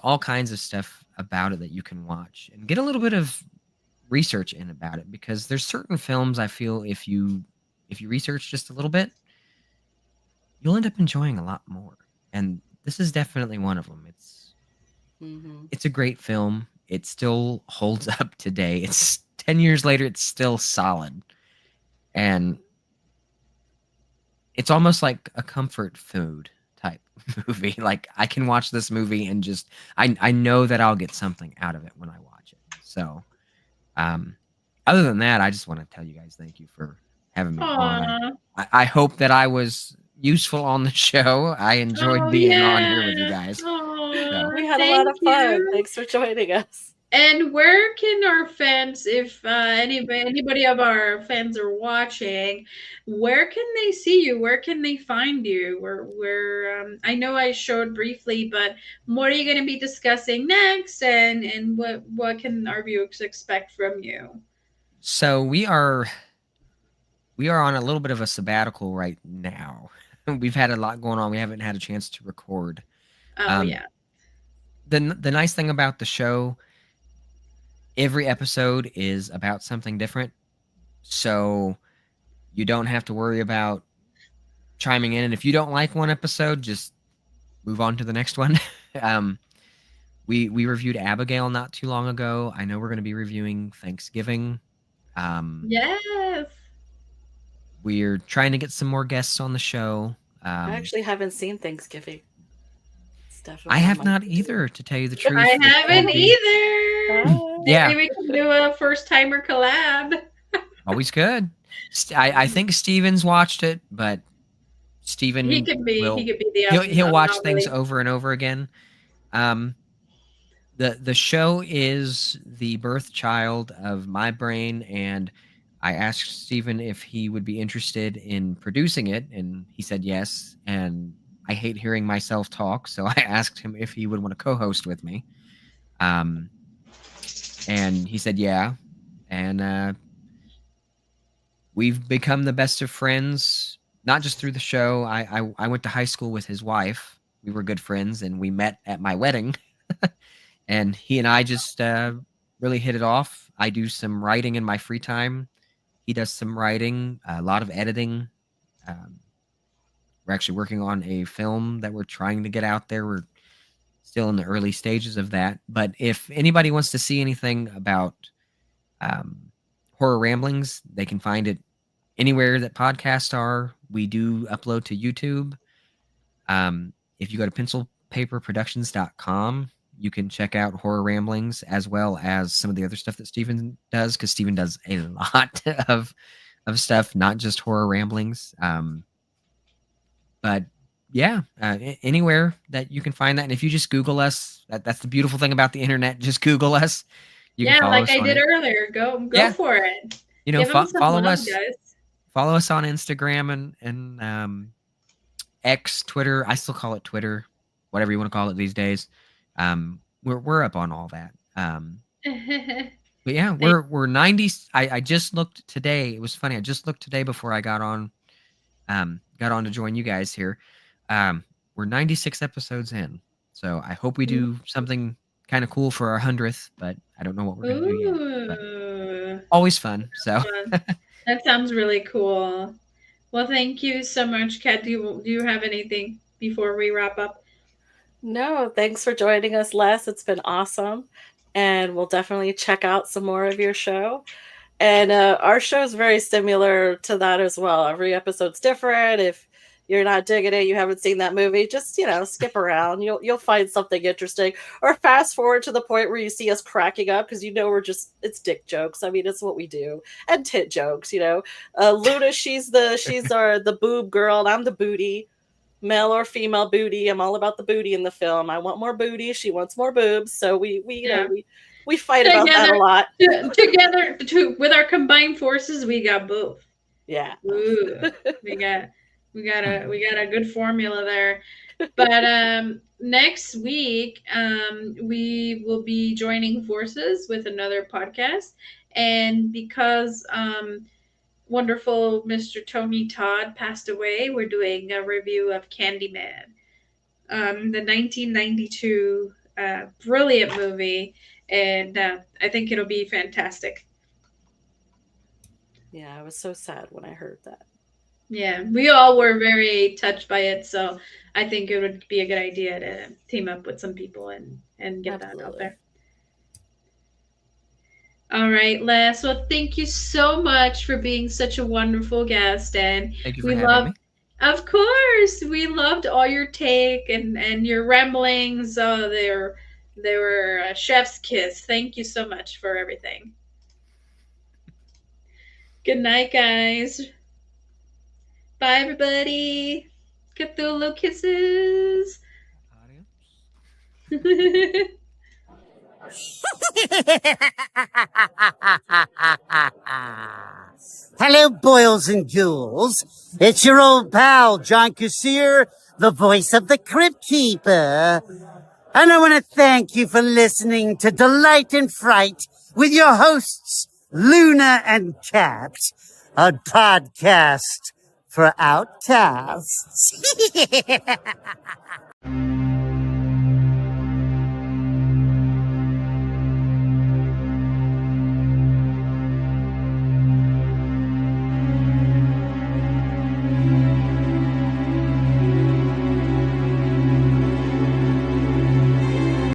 all kinds of stuff about it that you can watch and get a little bit of research in about it because there's certain films I feel if you research just a little bit, you'll end up enjoying a lot more. And this is definitely one of them. Hmm. It's a great film. It still holds up today. It's 10 years later, it's still solid. And it's almost like a comfort food type movie. Like I can watch this movie and just I know that I'll get something out of it when I watch it. So um other than that, I just want to tell you guys thank you for having me on. Aw. I hope that I was useful on the show. I enjoyed Oh being on here with you yeah. guys. Oh, So We had a lot thank of fun. you. Thanks for joining us. And where can our fans, if anybody of our fans are watching, where can they see you? Where can they find you? Where I know I showed briefly, but what are you going to be discussing next, and what can our viewers expect from you? so we are on a little bit of a sabbatical right now. We've had a lot going on. We haven't had a chance to record. Oh Um, yeah. the nice thing about the show, every episode is about something different, so you don't have to worry about chiming in. And if you don't like one episode, just move on to the next one. um, we reviewed Abigail not too long ago. I know we're going to be reviewing Thanksgiving. Um, Yes. we're trying to get some more guests on the show. I actually haven't seen Thanksgiving. It's I definitely on have my not to-do. either, to tell you the I truth. It's gonna haven't be either. yeah, Maybe we can do a first timer collab. always good. I think Steven's watched it, but He Steven could be will the he'll watch things anomaly. over and over again. Um, the show is the birth child of my brain, and I asked Steven if he would be interested in producing it, and he said yes. And I hate hearing myself talk, so I asked him if he would want to co-host with me. Um, and he said yeah, and we've become the best of friends, not just through the show. I went to high school with his wife. We were good friends, and we met at my wedding. And he and I just really hit it off. I do some writing in my free time. He does some writing, a lot of editing. Um, we're actually working on a film that we're trying to get out there. We're still in the early stages of that. But if anybody wants to see anything about um, horror ramblings, they can find it anywhere that podcasts are. We do upload to YouTube. If you go to pencilpaperproductions.com, you can check out horror ramblings as well as some of the other stuff that Steven does, because Steven does a lot of stuff, not just horror ramblings. But yeah, anywhere that you can find that. And if you just Google us, that's the beautiful thing about the internet. Just Google us. You can Yeah, follow like us I on did it. earlier. Go Yeah. for it. You know, Give them some follow love, us. guys. Follow us on Instagram and X, Twitter. I still call it Twitter, whatever you want to call it these days. We're up on all that. But yeah, we're 90. I just looked today. It was funny. I just looked today before I got on to join you guys here. We're 96 episodes in. So I hope we do something kind of cool for our 100th, but I don't know what we're going to do yet. But Ooh, always fun. So that sounds really cool. Well, thank you so much, Kat. Do you have anything before we wrap up? No, thanks for joining us, Les. It's been awesome. And we'll definitely check out some more of your show. And our show is very similar to that as well. Every episode's different. If you're not digging it, you haven't seen that movie, just skip around. You'll find something interesting. Or fast forward to the point where you see us cracking up because it's dick jokes. I mean, it's what we do, and tit jokes. Luna, she's the boob girl, and I'm the booty. Male or female booty. I'm all about the booty in the film. I want more booty. She wants more boobs. So we fight about that a lot. Together, with our combined forces, we got both. Yeah. Ooh, we got a good formula there. But next week, we will be joining forces with another podcast, and because wonderful Mr. Tony Todd passed away, we're doing a review of Candyman, the 1992 brilliant movie, and I think it'll be fantastic. Yeah, I was so sad when I heard that. Yeah, we all were very touched by it, so I think it would be a good idea to team up with some people and get that out there. All right, Les. Well, thank you so much for being such a wonderful guest, and Thank you for having me. Of course, we loved all your take and your ramblings. They were a chef's kiss. Thank you so much for everything. Good night, guys. Bye, everybody. Cthulhu kisses. Hello, boils and ghouls. It's your old pal, John Kassir, the voice of the Crypt Keeper. And I want to thank you for listening to Delight and Fright with your hosts, Luna and Cat, a podcast for outcasts.